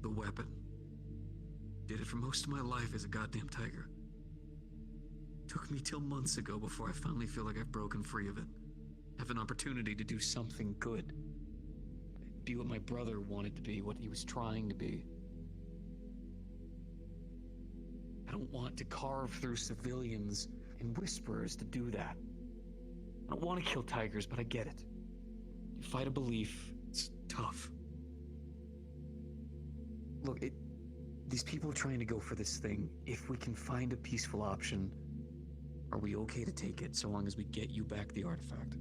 the weapon. Did it for most of my life as a goddamn tiger. Took me till months ago before I finally feel like I've broken free of it. Have an opportunity to do something good. Be what my brother wanted to be, what he was trying to be. I don't want to carve through civilians and whisperers to do that. I don't want to kill tigers, but I get it. You fight a belief, it's tough. Look, these people are trying to go for this thing. If we can find a peaceful option, are we okay to take it so long as we get you back the artifact?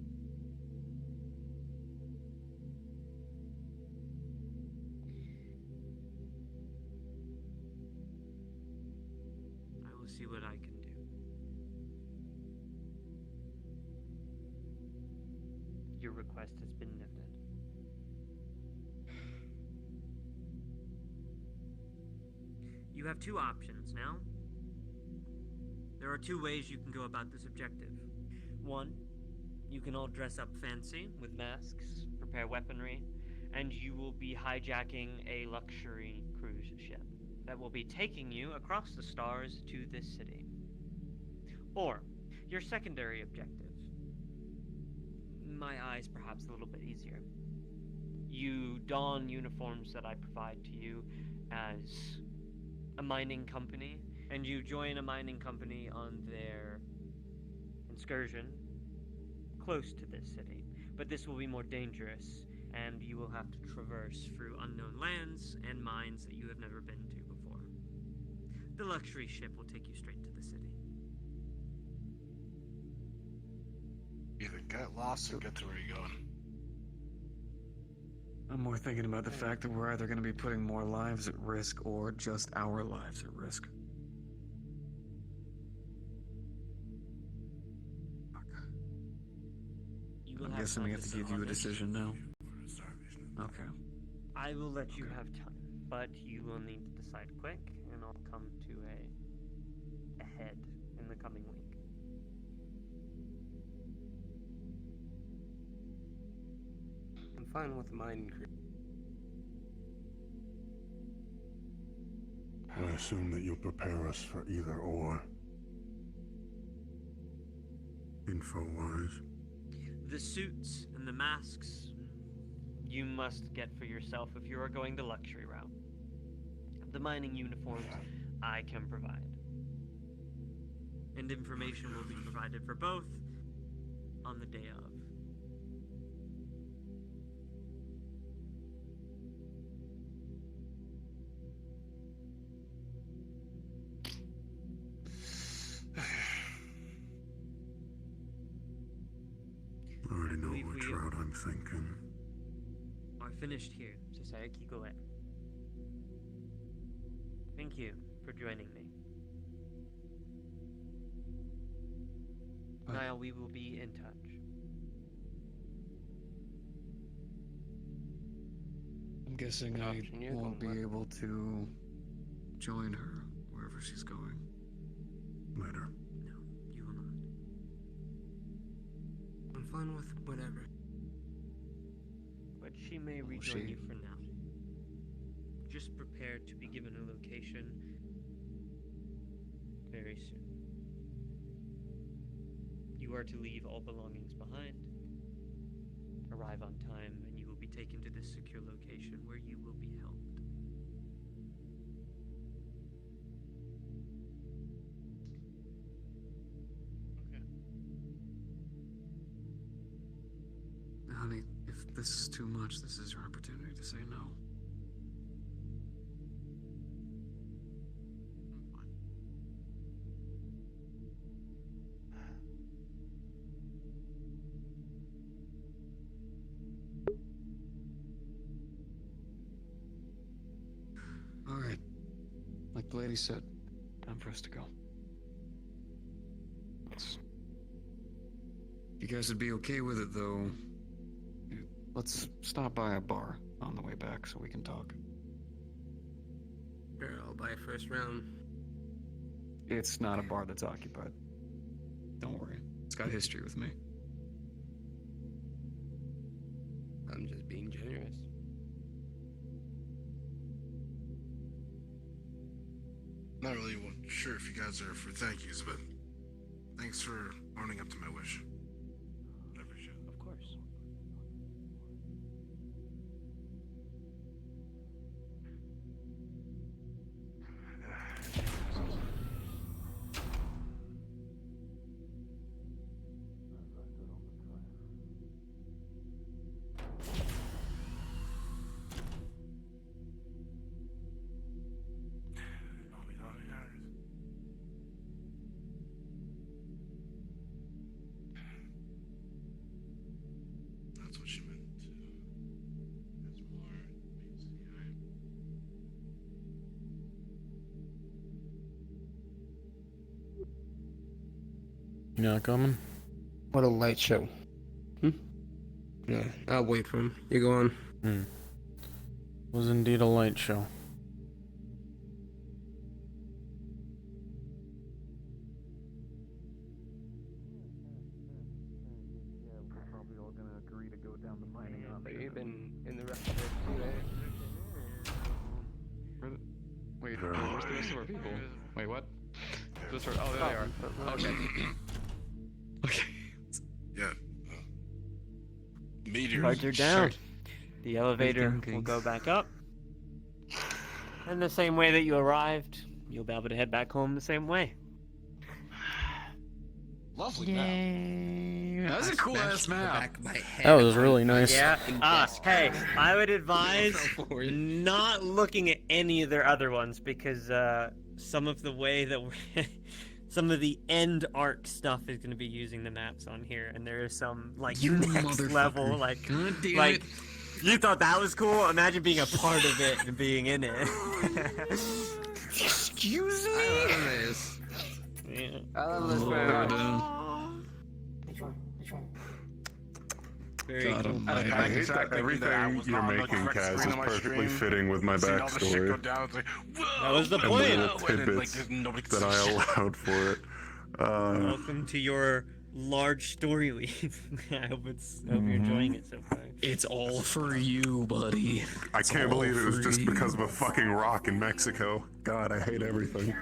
I will see what I can do. Your request has been noted. You have two options now. There are two ways you can go about this objective. One, you can all dress up fancy with masks, Prepare weaponry, and you will be hijacking a luxury cruise ship that will be taking you across the stars to this city. Or, your secondary objective. My eyes perhaps a little bit easier. You don uniforms that I provide to you as a mining company, and you join a mining company on their excursion close to this city. But this will be more dangerous, and you will have to traverse through unknown lands and mines that you have never been to before. The luxury ship will take you straight to the city. Either get lost or get to where you're going. I'm more thinking about the fact that we're either going to be putting more lives at risk or just our lives at risk. You will I'm have guessing we time have to sit give you on a this. decision now. Okay. I will let you Okay. have time, but you will need to decide quick, and I'll come to a head in the coming week. I'm fine with the mining crew. I assume that you'll prepare us for either or. Info-wise. The suits and the masks. You must get for yourself if you are going the luxury route. The mining uniforms I can provide. And information will be provided for both on the day of. him. Are finished here, Sasaki Goe. Thank you for joining me. Niall, we will be in touch. I'm guessing I won't be able to join her wherever she's going. Later. No, you will not. I'm fine with whatever. But she may rejoin you for now. Just prepare to be given a location very soon. You are to leave all belongings behind, arrive on time, and you will be taken to this secure location where you will be helped. Honey, if this is too much, this is your opportunity to say no. Alright. Like the lady said, time for us to go. If you guys would be okay with it, though, let's stop by a bar on the way back so we can talk. Sure, I'll buy first round. It's not a bar that's occupied. Don't worry. It's got history with me. I'm just being generous. Not really sure if you guys are for thank yous, but thanks for owning up to my wish. I appreciate it. Of course. That's what she meant. That's more. You not coming? What a light show. Yeah, I'll wait for him. You go on. Was indeed a light show. We're probably all gonna agree to go down the mining option. You've been in the rest of it too, Wait, where's the rest of our people? Wait, what? Oh, there they are. Okay. Okay. Yeah. Meteors. Cards are down. Sure. The elevator Thinking. will go back up. And the same way that you arrived, you'll be able to head back home the same way. Lovely map. That was a cool ass map. Back of my head. That was really nice. Yeah. Hey, I would advise not looking at any of their other ones because some of the way that we're some of the end arc stuff is going to be using the maps on here, and there is some like You next level motherfucker. like God damn like. it. You thought that was cool? Imagine being a part of it and being in it. Excuse me? I love this. Yeah. I love this man. Very God cool. almighty. I hate that everything you're making, Kaz, is perfectly fitting with my backstory. That was the And point. little tidbits that I allowed for it. Welcome to your large story lead. I hope you're enjoying it so far. It's all for you, buddy. I can't believe it was for just you. because of a fucking rock in Mexico. God, I hate everything.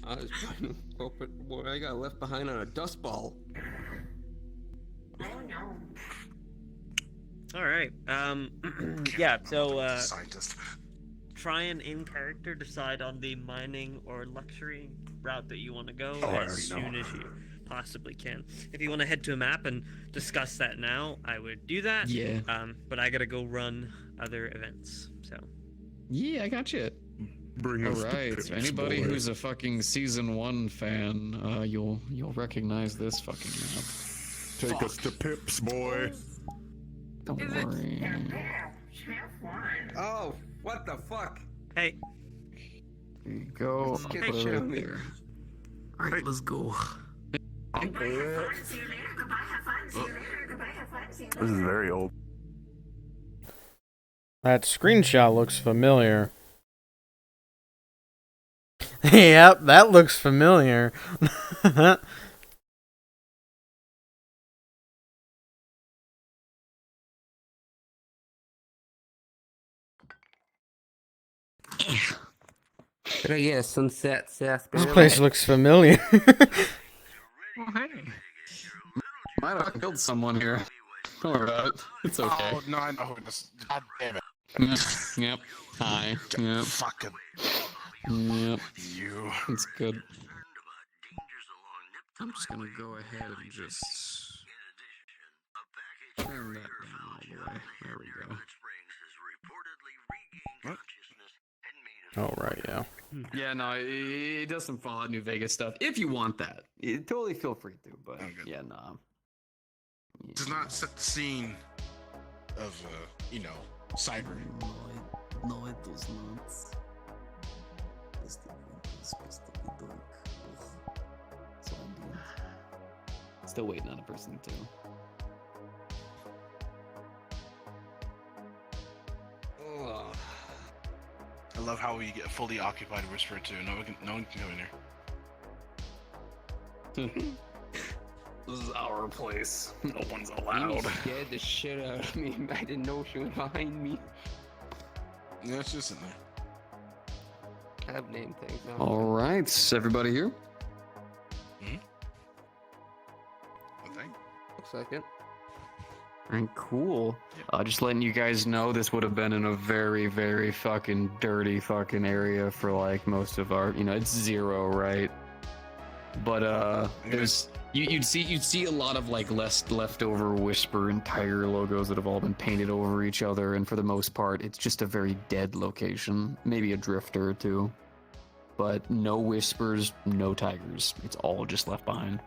I was trying to hope it, boy, I got left behind on a dust ball. All right. Yeah. So Scientist. try and in character decide on the mining or luxury route that you want to go Oh, I as already soon know. as you possibly can. If you want to head to a map and discuss that now, I would do that. Yeah. But I gotta go run other events. So. Yeah, I got you. Bring us Alright, the so pips, anybody boy. who's a fucking season 1 fan, you'll recognize this fucking map. Take us to Pips, boy. Don't worry. Oh, what the fuck? Hey, There you go. This kid Put it showed right me. there. Alright, let's go. This is very old. That screenshot looks familiar. Yep, that looks familiar. Did I get a sunset This place looks familiar. Oh, hey. Might have killed someone here. Don't worry about it. It's okay. Oh, no, I know who this. God damn it. Yep. Hi. Yep. Fucking Yep. you. It's good. I'm just gonna go ahead and just turn that down all the way. There we go. What? Oh, right, yeah. Yeah, no, it does some Fallout New Vegas stuff. If you want that, totally feel free to. But Okay. yeah, nah. Does not set the scene of, cyber. No, it does not. This thing is supposed to be dark. Ugh. So I'm doing. Still waiting on a person too. Ugh. I love how we get fully occupied Whisper too. No one can come in here. This is our place. No one's You allowed. scared the shit out of me. I didn't know she was behind me. Yeah, it's just in there. I have name tags now. All right, everybody here. I think. Looks like it. All right, cool. Just letting you guys know, this would have been in a very, very fucking dirty fucking area for like most of our, it's 0, right? But there's you'd see a lot of like leftover Whisper and Tiger logos that have all been painted over each other, and for the most part, it's just a very dead location. Maybe a drifter or two, but no Whispers, no Tigers. It's all just left behind.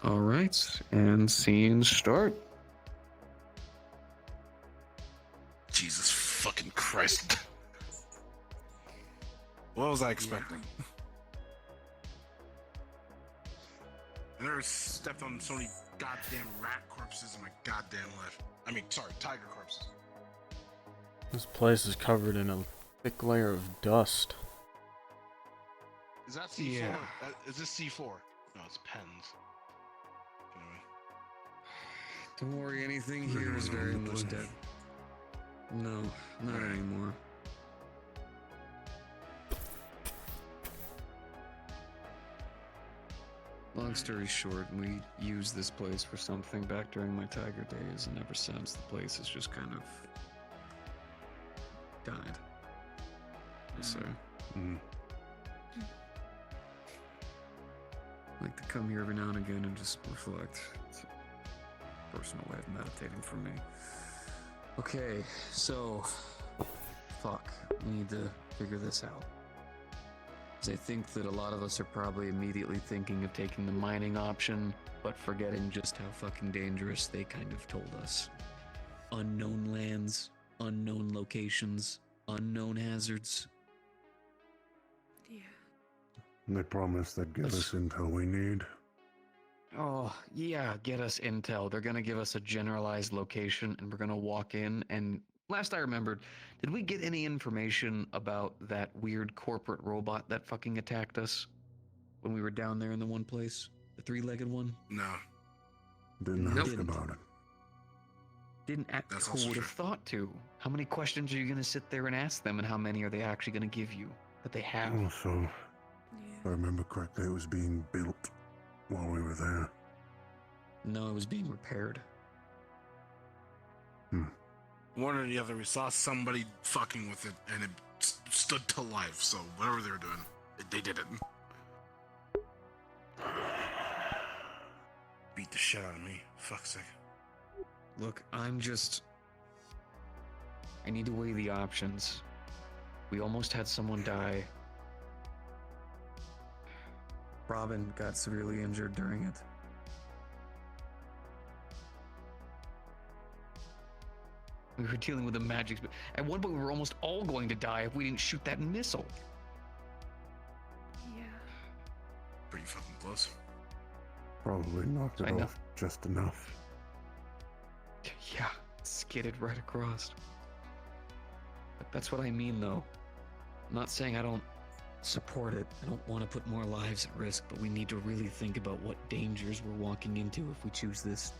All right, and scene start. Jesus fucking Christ. What was I expecting? I never stepped on so many goddamn rat corpses in my goddamn life. I mean, sorry, tiger corpses. This place is covered in a thick layer of dust. Is that C4? Yeah. Is this C4? No, it's pens. Anyway. Don't worry, anything here is very much dead. No, not anymore. Long story short, we used this place for something back during my Tiger days, and ever since, the place has just kind of died. So, Mm. I like to come here every now and again and just reflect. It's a personal way of meditating for me. Okay, so, fuck, we need to figure this out. I think that a lot of us are probably immediately thinking of taking the mining option, but forgetting just how fucking dangerous they kind of told us. Unknown lands, unknown locations, unknown hazards. Yeah. They promised they'd give us intel we need. Oh, yeah, get us intel. They're gonna give us a generalized location, and we're gonna walk in, and last I remembered, did we get any information about that weird corporate robot that fucking attacked us when we were down there in the one place? The three-legged one? No. Didn't Nope. ask about it. Didn't act. That's Who also would have true. thought to? How many questions are you gonna sit there and ask them, and how many are they actually gonna give you that they have? Also, if I remember correctly, it was being built while we were there. No, it was being repaired. One or the other, we saw somebody fucking with it, and it stood to life. So whatever they were doing, they did it. Beat the shit out of me. Fuck's sake. Look, I need to weigh the options. We almost had someone die. Robin got severely injured during it. We were dealing with the magic. At one point, we were almost all going to die if we didn't shoot that missile. Yeah. Pretty fucking close. Probably knocked it I know. off just enough. Yeah, skidded right across. But that's what I mean, though. I'm not saying I don't support it. I don't want to put more lives at risk, but we need to really think about what dangers we're walking into if we choose this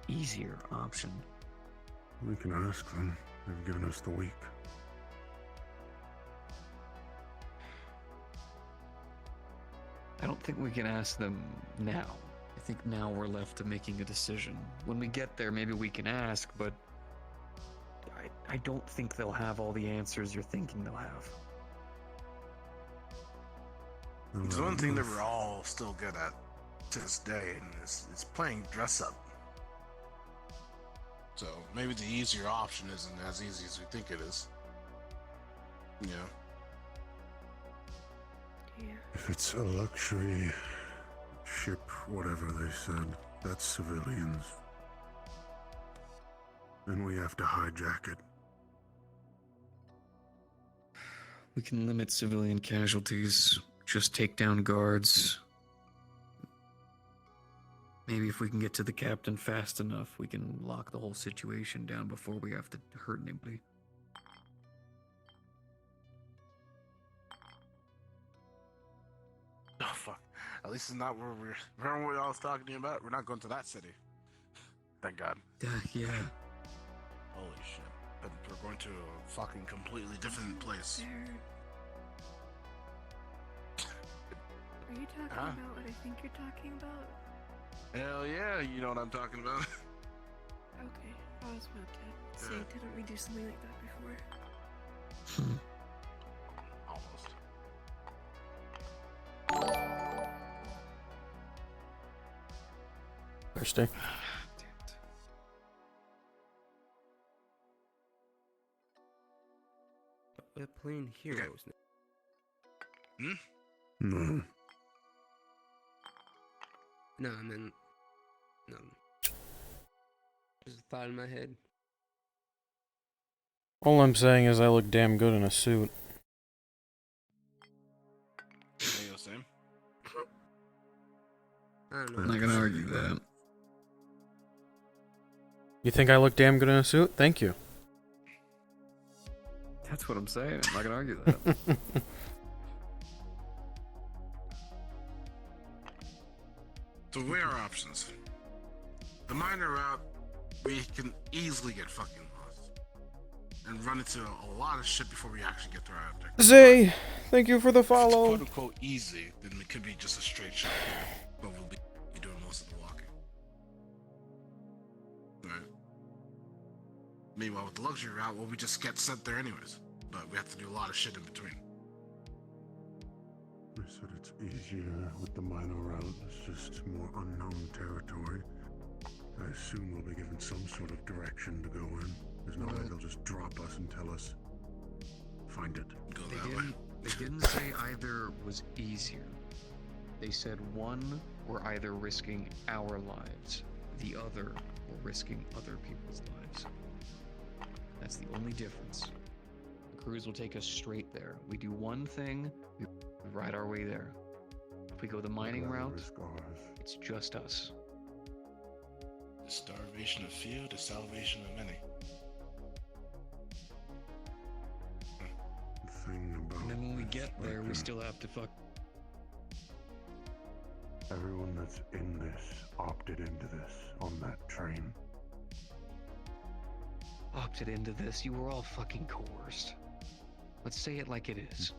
easier option. We can ask them. They've given us the week. I don't think we can ask them now. I think now we're left to making a decision. When we get there, maybe we can ask, but I don't think they'll have all the answers you're thinking they'll have. It's one thing that we're all still good at to this day, and it's playing dress up. So maybe the easier option isn't as easy as we think it is. Yeah. Yeah. If it's a luxury ship, whatever they said, that's civilians. And we have to hijack it. We can limit civilian casualties, just take down guards. Maybe if we can get to the captain fast enough, we can lock the whole situation down before we have to hurt anybody. Oh fuck! At least it's not where we're. Remember what I was talking to you about? We're not going to that city. Thank God. Yeah. Holy shit! But we're going to a fucking completely different place. Are you talking Huh? about what I think you're talking about? Hell yeah! You know what I'm talking about. Okay, I was about to say, didn't we do something like that before? Almost. Thirsty? We're playing heroes now. No. No, I mean, no. Just a thought in my head. All I'm saying is I look damn good in a suit. Hey, the same. I don't know. I'm not gonna argue that. You think I look damn good in a suit? Thank you. That's what I'm saying. I'm not gonna argue that. So weigh our options. The minor route, we can easily get fucking lost and run into a lot of shit before we actually get to our objective. Zay, thank you for the If it's follow. quote unquote easy, then it could be just a straight shot here, but we'll be doing most of the walking. Right. Meanwhile, with the luxury route, well, we just get sent there anyways, but we have to do a lot of shit in between. I said it's easier with the minor route. It's just more unknown territory. I assume we'll be given some sort of direction to go in. There's no way they'll just drop us and tell us, find it. Go that way. They didn't say either was easier. They said one, we're either risking our lives. The other, we're risking other people's lives. That's the only difference. The cruise will take us straight there. We do one thing, we ride our way there. If we go the mining Rather route, risk ours. it's just us. The starvation of few, the salvation of many. The thing about And then when we this get there, we record, still have to fuck. everyone that's in this opted into this on that train. Opted into this, you were all fucking coerced. Let's say it like it is.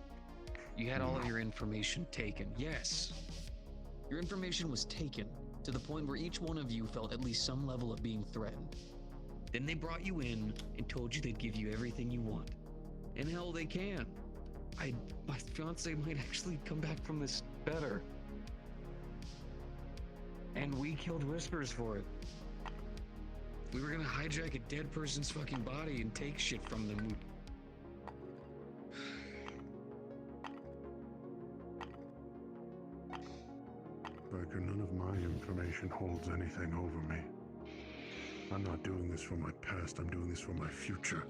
You had all of your information taken. Yes. Your information was taken to the point where each one of you felt at least some level of being threatened. Then they brought you in and told you they'd give you everything you want. And hell, they can. My fiance might actually come back from this better. And we killed Whispers for it. We were gonna hijack a dead person's fucking body and take shit from them. Striker, none of my information holds anything over me. I'm not doing this for my past, I'm doing this for my future.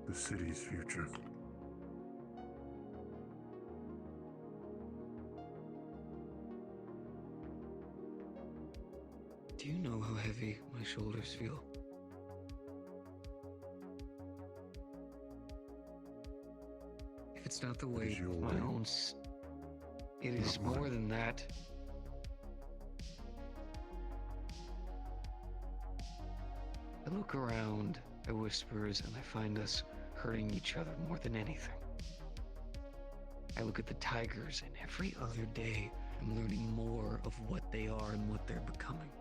The city's future. Do you know how heavy my shoulders feel? If it's not the weight of my own, it is more than that. I look around at Whispers and I find us hurting each other more than anything. I look at the Tigers, and every other day I'm learning more of what they are and what they're becoming.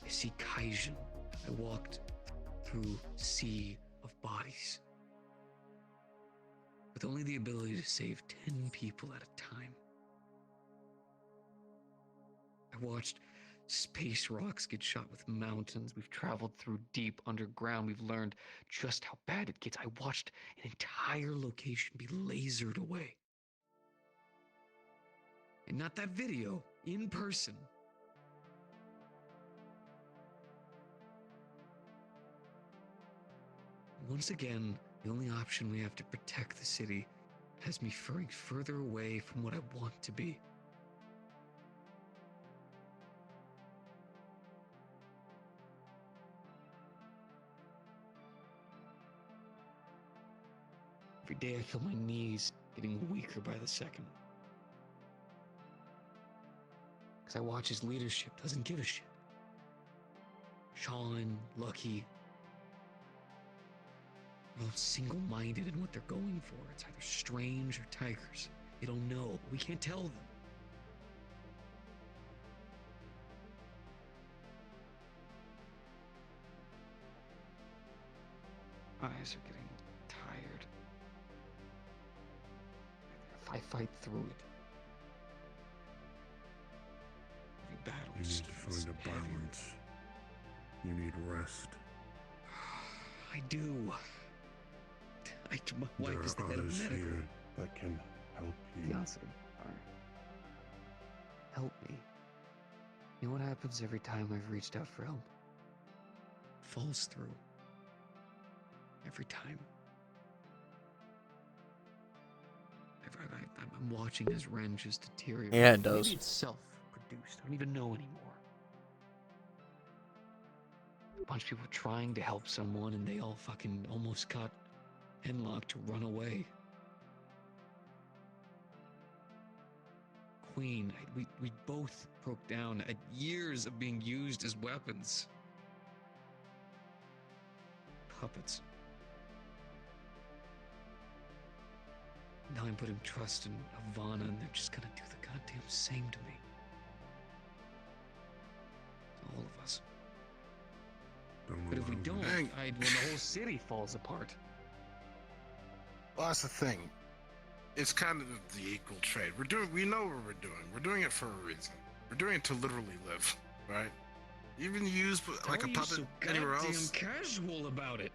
I see Kaijin. I walked through a sea of bodies with only the ability to save 10 people at a time. I watched space rocks get shot with mountains. We've traveled through deep underground. We've learned just how bad it gets. I watched an entire location be lasered away. And not that video, in person. Once again, the only option we have to protect the city has me further away from what I want to be. Every day I feel my knees getting weaker by the second. Because I watch his leadership doesn't give a shit. Sean, Lucky, they're all single-minded in what they're going for. It's either Strange or Tigers. They don't know. We can't tell them. Eyes are getting tired. If I fight through it, every battle You just need to gets find a heavier. balance. You need rest. I do. My There wife is the are head of others medical. here that can help you. Fiance, help me. You know what happens every time I've reached out for help? Falls through. Every time. I'm watching his Ren just deteriorate. Yeah, it does. Maybe it's self-produced. I don't even know anymore. A bunch of people trying to help someone and they all fucking almost got Henlock to run away. Queen, we both broke down at years of being used as weapons. Puppets. Now I'm putting trust in Ivana and they're just gonna do the goddamn same to me. All of us. Don't But if we allow don't, them. Dang. when the whole city falls apart. Well, that's the thing. It's kind of the equal trade. We know what we're doing. We're doing it for a reason. We're doing it to literally live, right? Even use like a How are you puppet so anywhere goddamn else, casual about it?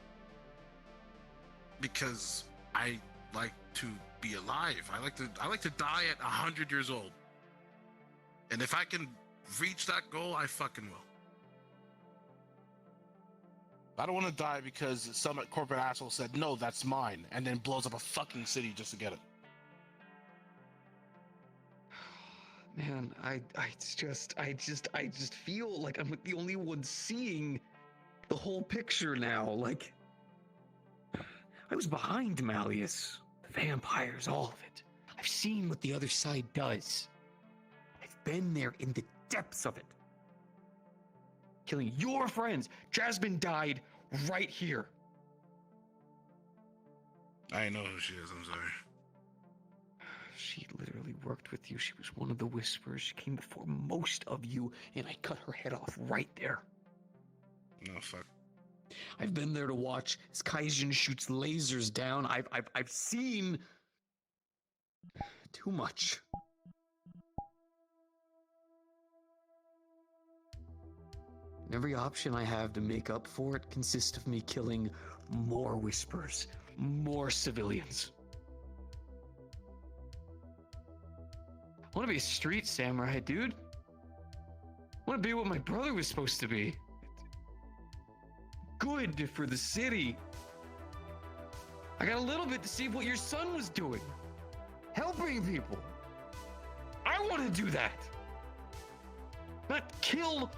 because I like to be alive. I like to die at 100 years old. And if I can reach that goal, I fucking will. I don't want to die because some corporate asshole said, no, that's mine, and then blows up a fucking city just to get it. Man, I just feel like I'm the only one seeing the whole picture now. Like, I was behind Malleus, the vampires, all of it. I've seen what the other side does. I've been there in the depths of it. Killing your friends. Jasmine died right here. I know who she is, I'm sorry. She literally worked with you. She was one of the Whisperers. She came before most of you, and I cut her head off right there. No, fuck. I've been there to watch as Kaijin shoots lasers down. I've seen too much. And every option I have to make up for it consists of me killing more Whispers, more civilians. I want to be a street samurai, dude. I want to be what my brother was supposed to be. Good for the city. I got a little bit to see what your son was doing. Helping people. I want to do that. Not kill.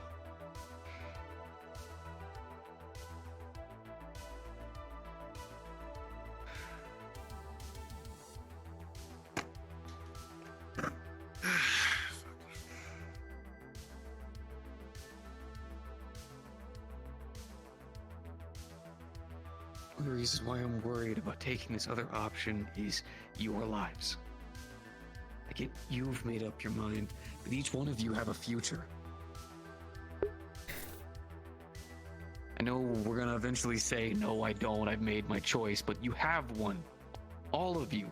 One of the reasons why I'm worried about taking this other option is your lives. I get you've made up your mind, but each one of you have a future. I know we're gonna eventually say, no, I don't, I've made my choice, but you have one. All of you.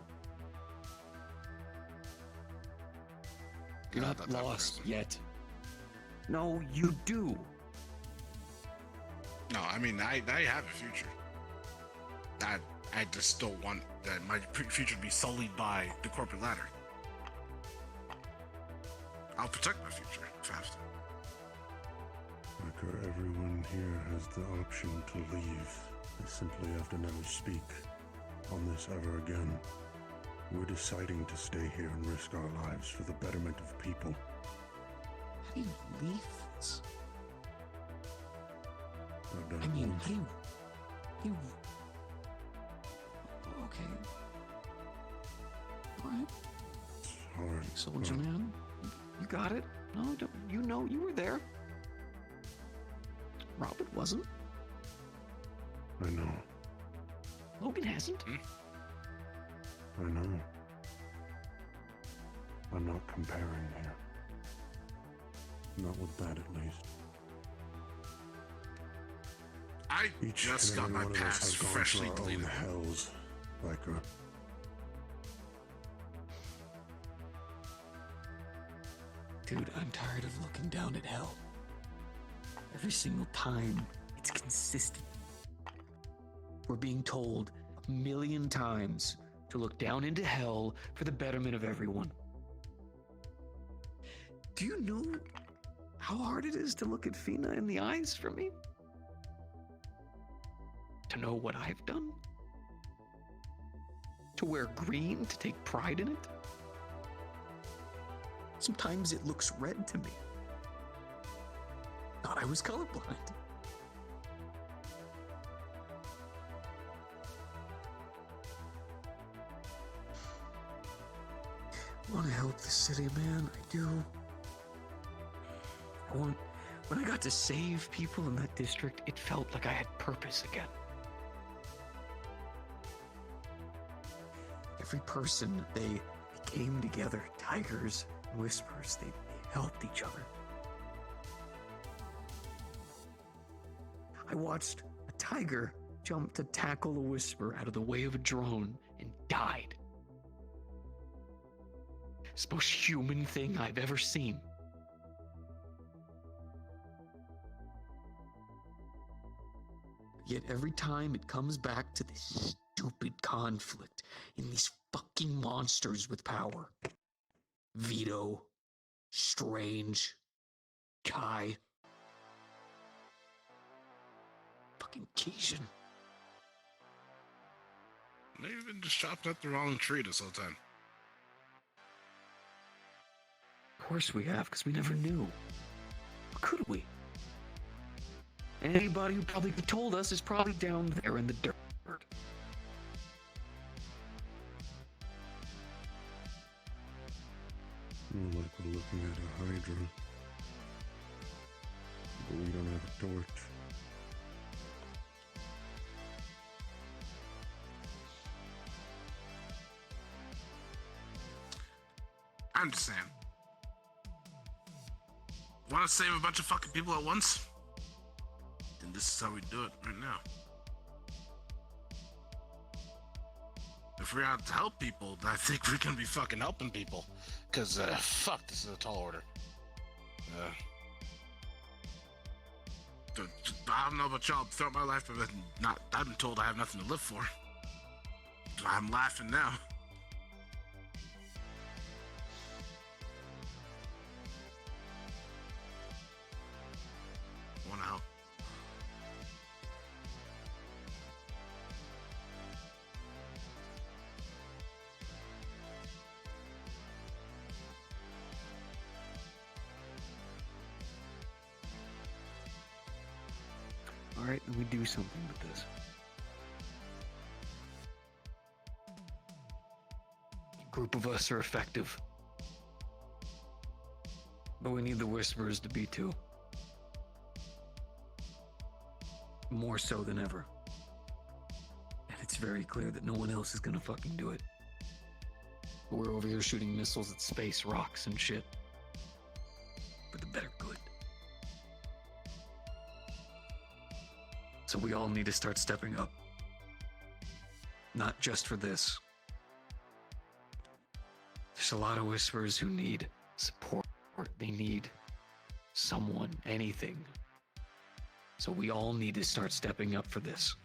You're not lost yet. No, you do. No, I mean, I have a future. I just don't want that my future to be sullied by the corporate ladder. I'll protect my future if I have to. Riker, everyone here has the option to leave. They simply have to never speak on this ever again. We're deciding to stay here and risk our lives for the betterment of people. How do you leave this? I've done I it mean, once. how do you... Okay. Alright. It's hard. Soldier but man. You got it. No, don't, you know you were there. Robert wasn't. I know. Logan hasn't. I know. I'm not comparing here. Not with that, at least. I Each just and got every my one of us past has gone freshly through our own deleted. hells, Riker. Dude, I'm tired of looking down at hell. Every single time, it's consistent. We're being told 1,000,000 times to look down into hell for the betterment of everyone. Do you know how hard it is to look at Fina in the eyes for me? To know what I've done? To wear green, to take pride in it? Sometimes it looks red to me. Thought I was colorblind. I want to help the city, man. I do. When I got to save people in that district, it felt like I had purpose again. Every person, they came together, tigers and whispers, they helped each other. I watched a tiger jump to tackle a whisper out of the way of a drone and died. It's the most human thing I've ever seen. Yet every time it comes back to this stupid conflict in these fucking monsters with power. Vito, Strange, Kai, fucking Keishan. Maybe you've been just chopping up the wrong tree this whole time. Of course we have, because we never knew. Or could we? And anybody who probably told us is probably down there in the dirt. More like we're looking at a Hydra. But we don't have a torch. I'm just saying. Want to save a bunch of fucking people at once? Then this is how we do it right now. If we're out to help people, I think we're gonna be fucking helping people. Cause fuck, this is a tall order. I don't know about y'all. Throughout my life, I've been told I have nothing to live for. I'm laughing now. Alright? And we do something with this. A group of us are effective. But we need the Whisperers to be too. More so than ever. And it's very clear that no one else is gonna fucking do it. But we're over here shooting missiles at space rocks and shit. For the better good. So we all need to start stepping up. Not just for this. There's a lot of Whisperers who need support. They need someone, anything. So we all need to start stepping up for this.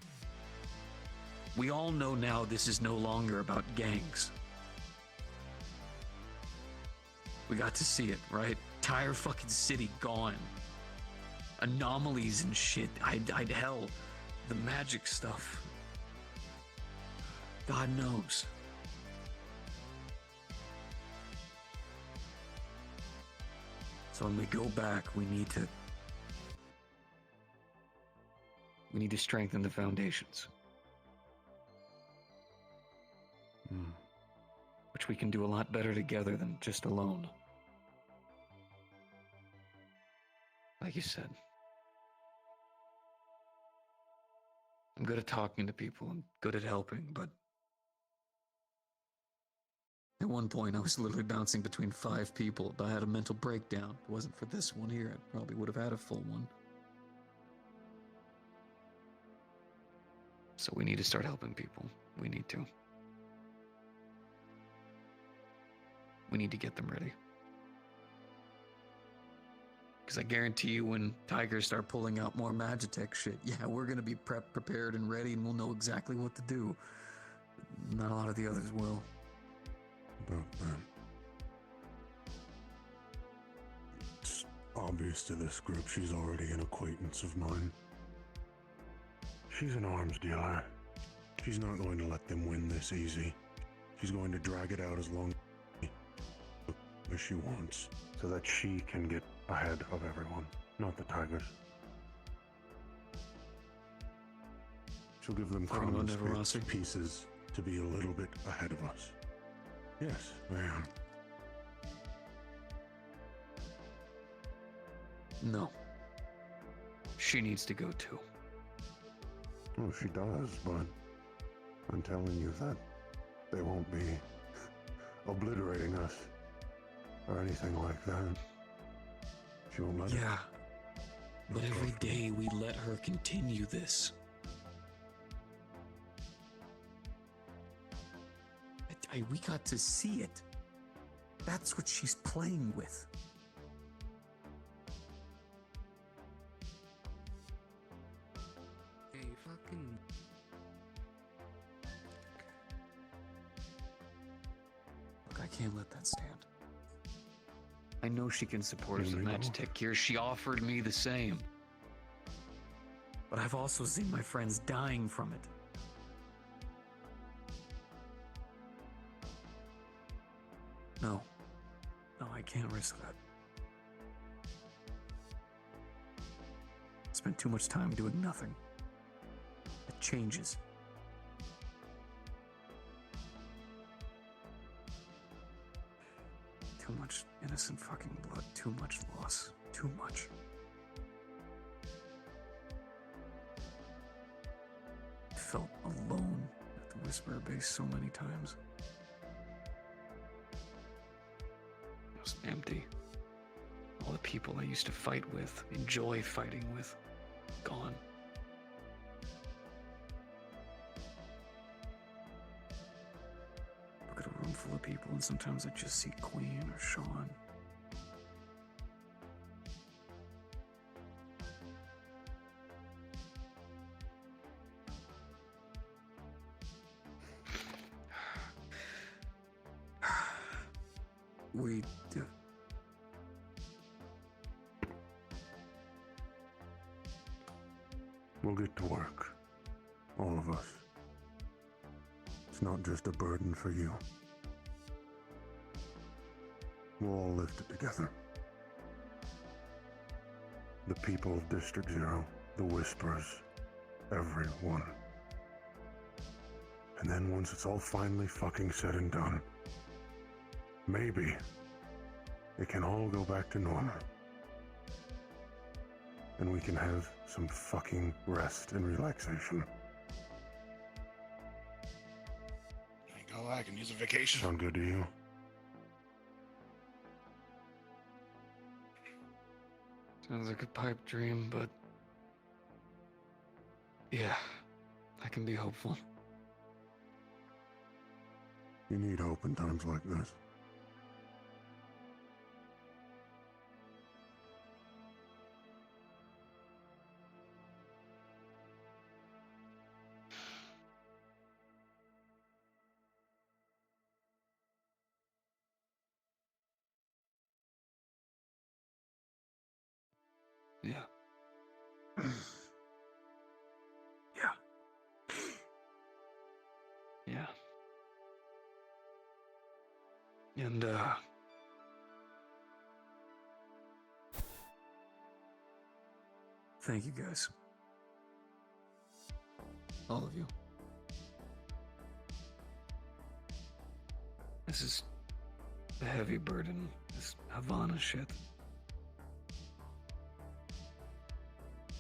We all know now this is no longer about gangs. We got to see it, right? Entire fucking city gone. Anomalies and shit. Hell, the magic stuff. God knows. So when we go back, we need to strengthen the foundations. Which we can do a lot better together than just alone. Like you said. I'm good at talking to people and good at helping, but at one point I was literally bouncing between 5 people. If I had a mental breakdown, if it wasn't for this one here, I probably would have had a full one. So we need to start helping people. We need to. We need to get them ready. Because I guarantee you when Tigers start pulling out more Magitech shit, yeah, we're going to be prepared and ready, and we'll know exactly what to do. Not a lot of the others will. About that. It's obvious to this group she's already an acquaintance of mine. She's an arms dealer. She's not going to let them win this easy. She's going to drag it out as long as she wants, so that she can get ahead of everyone, not the Tigers. She'll give them crumbs, bits, pieces to be a little bit ahead of us. Yes, I am. No. She needs to go too. Oh, she does, but I'm telling you that they won't be obliterating us or anything like that. She won't let Yeah. But every day we let her continue this. We got to see it. That's what she's playing with. Hey, fucking... Look, I can't let that stand. I know she can support us with Magitech gear. She offered me the same. But I've also seen my friends dying from it. No. No, I can't risk that. Spent too much time doing nothing. It changes. Too much innocent fucking blood. Too much loss. Too much. I felt alone at the Whisperer base so many times. It was empty. All the people I used to fight with, enjoy fighting with, gone. Look at a room full of people and sometimes I just see Queen or Sean. We do. We'll get to work. All of us. It's not just a burden for you. We'll all lift it together. The people of District Zero, the Whisperers, Everyone. And then once it's all finally fucking said and done, maybe it can all go back to normal. And we can have some fucking rest and relaxation. Go back and use a vacation. Sound good to you? Sounds like a pipe dream, but yeah, I can be hopeful. You need hope in times like this. Yeah. Yeah. And, thank you guys. All of you. This is a heavy burden, this Havana shit.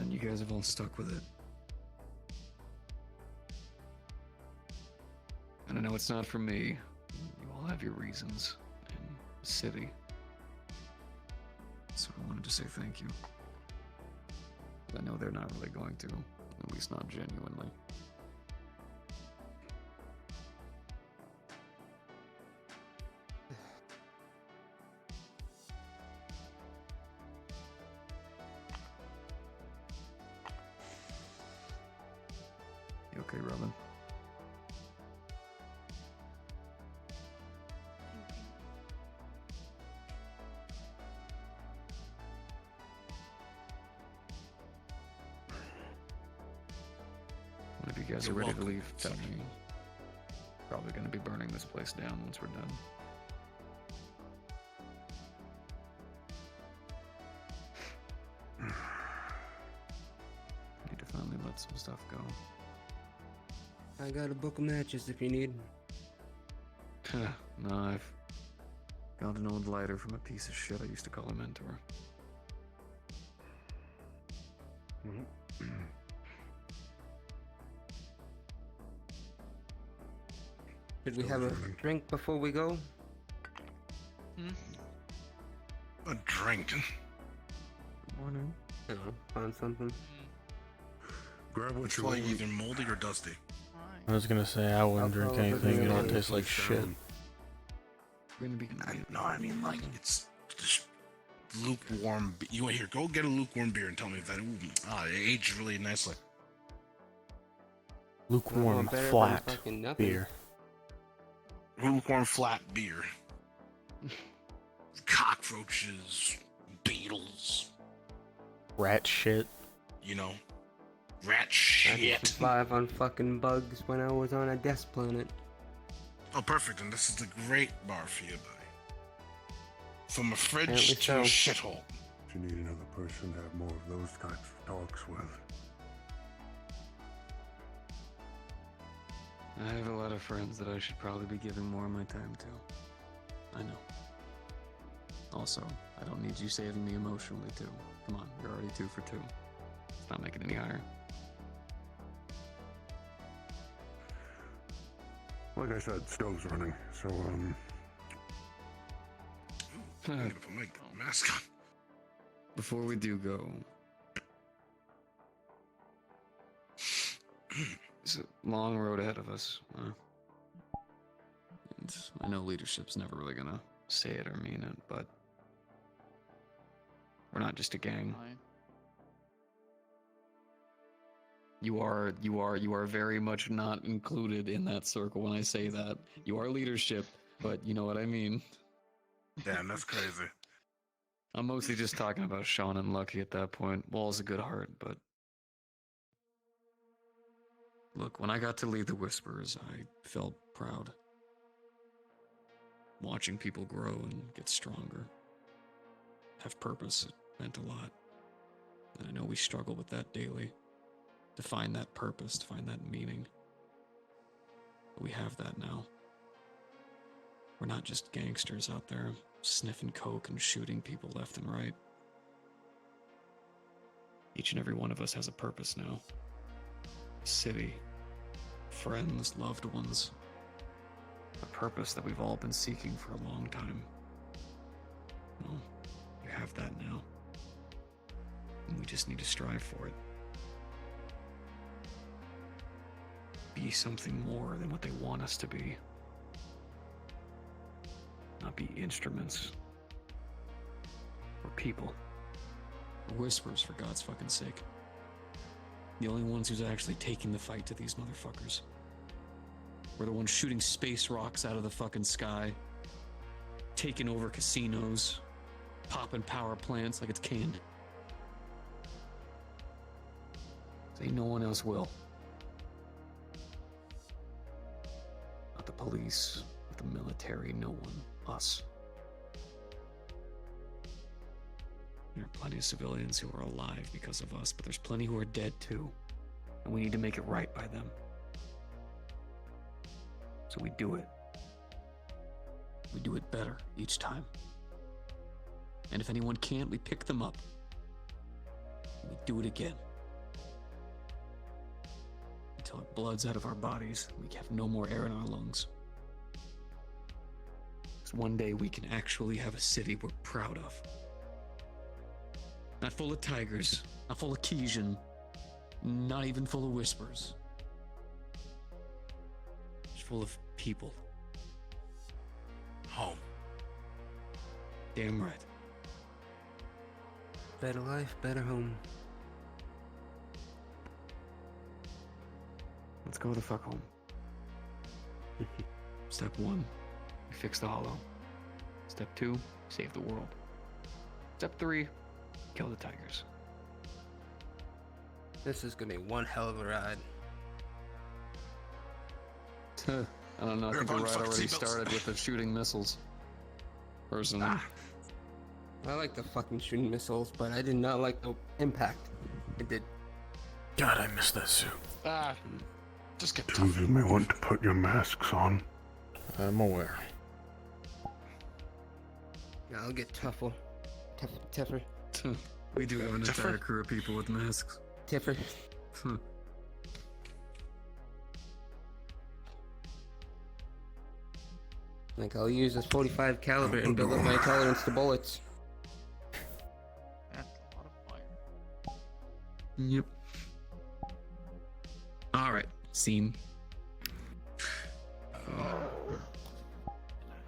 And you guys have all stuck with it. And I know it's not for me. You all have your reasons in the city. So I wanted to say thank you. I know they're not really going to, at least not genuinely. You okay, Robin? Whenever you guys are You're ready to welcome. leave, tell me. Probably gonna be burning this place down once we're done. Need to finally let some stuff go. I got a book of matches if you need. No, I've got an old lighter from a piece of shit I used to call a mentor. Did we have a drink before we go? A drink. Good morning. No, find something. Grab what It's you like want. either moldy or dusty. I was gonna say I wouldn't drink Alcohol anything doesn't that really tastes like taste shit. We're gonna be. No, I mean like it's just lukewarm. You want here? Go get a lukewarm beer and tell me if that. It aged really nicely. Lukewarm, Better than flat fucking nothing. beer. Lukewarm flat beer. Cockroaches, beetles. Rat shit. You know, rat I used shit. to survive on fucking bugs when I was on a death planet. Oh, perfect. And this is the great bar for you, buddy. From a fridge Apparently to a so. shithole. You need another person to have more of those types of talks with. I have a lot of friends that I should probably be giving more of my time to. I know. Also, I don't need you saving me emotionally, too. Come on, you're already 2 for 2. It's not making it any higher. Like I said, stove's running, so, I'm gonna put my mask on. Before we do go, it's a long road ahead of us. And I know leadership's never really gonna say it or mean it, but we're not just a gang. You are very much not included in that circle when I say that. You are leadership, but you know what I mean. Damn, that's crazy. I'm mostly just talking about Sean and Lucky at that point. Wall's a good heart, but look, when I got to lead the Whisperers, I felt proud. Watching people grow and get stronger, have purpose, it meant a lot. And I know we struggle with that daily, to find that purpose, to find that meaning. But we have that now. We're not just gangsters out there sniffing coke and shooting people left and right. Each and every one of us has a purpose now. City, friends, loved ones. A purpose that we've all been seeking for a long time. Well, you have that now. And we just need to strive for it. Be something more than what they want us to be. Not be instruments. Or people. Or whispers, for God's fucking sake. The only ones who's actually taking the fight to these motherfuckers. We're the ones shooting space rocks out of the fucking sky. Taking over casinos. Popping power plants like it's canned. Ain't no one else will. Not the police, not the military, no one. Us. There are plenty of civilians who are alive because of us, but there's plenty who are dead too. And we need to make it right by them. So we do it. We do it better each time. And if anyone can't, we pick them up. And we do it again. Until our blood's out of our bodies, we have no more air in our lungs. So one day we can actually have a city we're proud of. Not full of tigers, not full of Keisian, not even full of whispers. Just full of people. Home. Damn right. Better life, better home. Let's go the fuck home. Step 1, we fix the hollow. Step 2, save the world. Step 3, kill the tigers. This is gonna be one hell of a ride. I don't know, I think the Everyone ride fuck already seatbelts. started with the shooting missiles. Personally. I like the fucking shooting missiles, but I did not like the impact it did. God, I miss that suit. Just get Two of you may want to put your masks on. I'm aware. Yeah, I'll get tougher. Tougher. We do have an entire Different. crew of people with masks. Tougher. Like, I'll use this 45 caliber and build up my tolerance to bullets. That's a lot of fire. Yep. Alright, scene.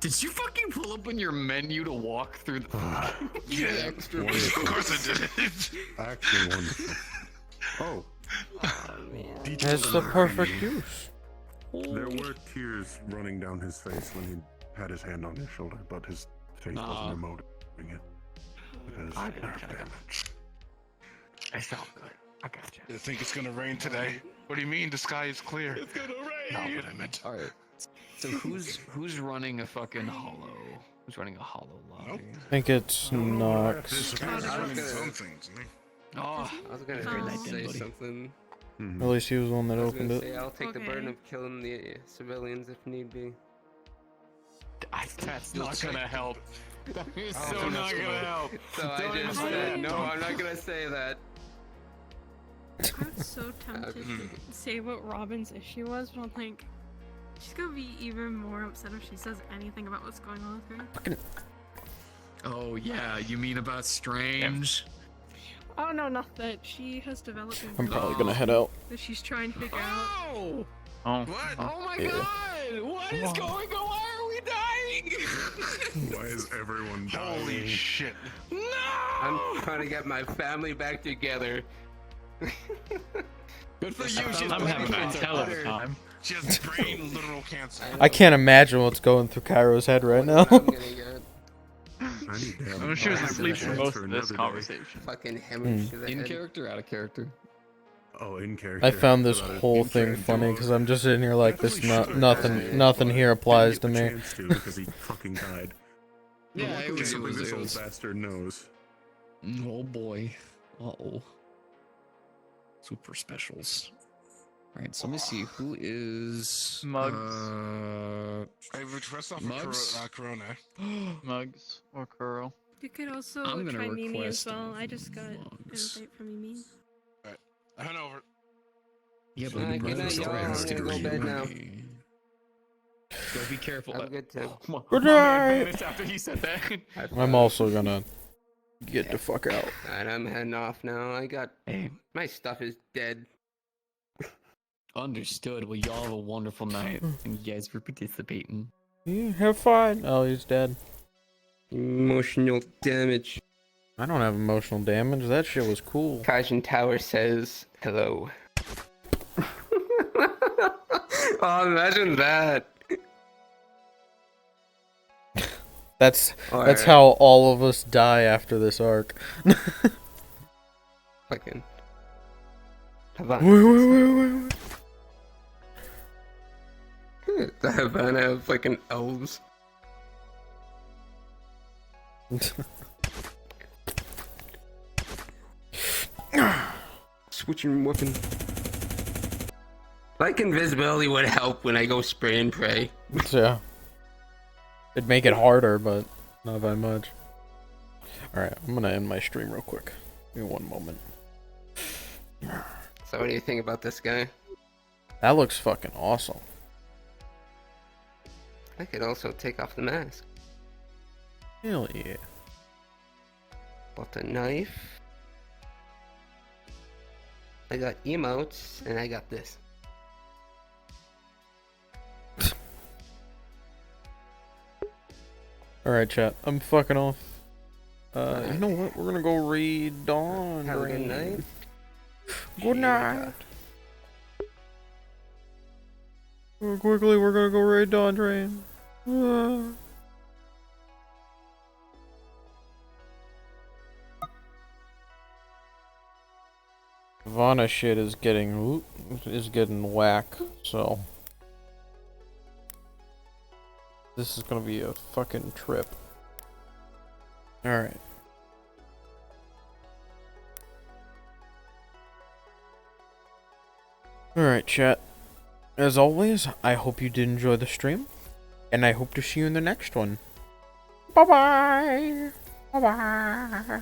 Did you fucking pull up on your menu to walk through the Yeah, extra of course I did. Actually wonderful. Oh, It's the perfect use. there were tears running down his face when he had his hand on his shoulder, but his face wasn't emoting it. Because I felt good. I got you. You think it's gonna rain today? What do you mean? The sky is clear. It's gonna rain. No, but I meant. Alright. So who's running a fucking hollow? Who's running a hollow lobby? Nope. I think it's Nox. This guy's I was running his gonna- own things. Man. Oh, I was gonna Very nice say buddy. something. At least he was the one that I was opened gonna it. say I'll take the burden Okay. of killing the civilians if need be. that's not gonna help. That is Oh, so no, not gonna help. So I Don't just even say said, it. no, I'm not gonna say that. I was so tempted to say what Robin's issue was, but I'm like, she's gonna be even more upset if she says anything about what's going on with her. Oh yeah, you mean about Strange? Oh no, not that. She has developed I'm probably gonna head out. that she's trying to figure out. Oh! Oh, What? Oh my Yeah. god! What is going on? Why are we dying? why is everyone dying? Holy shit! No! I'm trying to get my family back together. Good for you. She's I'm having a fucking hell of a uttered. time. She has brain literal cancer. I can't imagine what's going through Cairo's head right now. I'm gonna get I need to have I'm sure she was a asleep for chance most for of this another day. conversation. fucking hemorrhage to the In head. character, out of character. Oh, in character. I found this About it. whole In thing character. funny because I'm just sitting here like this. Definitely Not should. nothing here applies to Didn't get me. the chance to because he fucking died. Yeah, Luckily, it was. something this old bastard knows. Oh boy. Uh oh. Super specials. Alright, so let me see. Who is... Mugs. Hey, Rich, first off, Mugs? Corona. Mugs or Kuro. You could also I'm gonna try Mimi as request well. I just got an Mugs. invite from Mimi. Alright, I head over. Yeah, but Alright, good night, y'all. I'm gonna go bed now. Go be careful. Have a good time. Good My man night. vanished after he said that. I'm also gonna get the fuck out. Alright, I'm heading off now. Hey, My stuff is dead. understood. Well, y'all have a wonderful night. And you guys for participating. Yeah, have fun. Oh, he's dead. Emotional damage. I don't have emotional damage. That shit was cool. Kaijin Tower says hello. Oh, imagine that. That's Alright. how all of us die after this arc. Fucking. Wait. The Havana of fucking elves. Switching weapon. Like invisibility would help when I go spray and pray. Yeah. It'd make it harder, but not by much. Alright, I'm gonna end my stream real quick. Give me one moment. So what do you think about this guy? That looks fucking awesome. I could also take off the mask. Hell yeah. Bought a knife. I got emotes, and I got this. Alright, chat. I'm fucking off. You Alright. know what? We're gonna go read Dawn. Have a good night. Good night. Quickly, we're gonna go raid Dawn Train. Vana shit is getting whack, so this is gonna be a fucking trip. Alright. Alright, chat. As always, I hope you did enjoy the stream, and I hope to see you in the next one. Bye-bye! Bye-bye!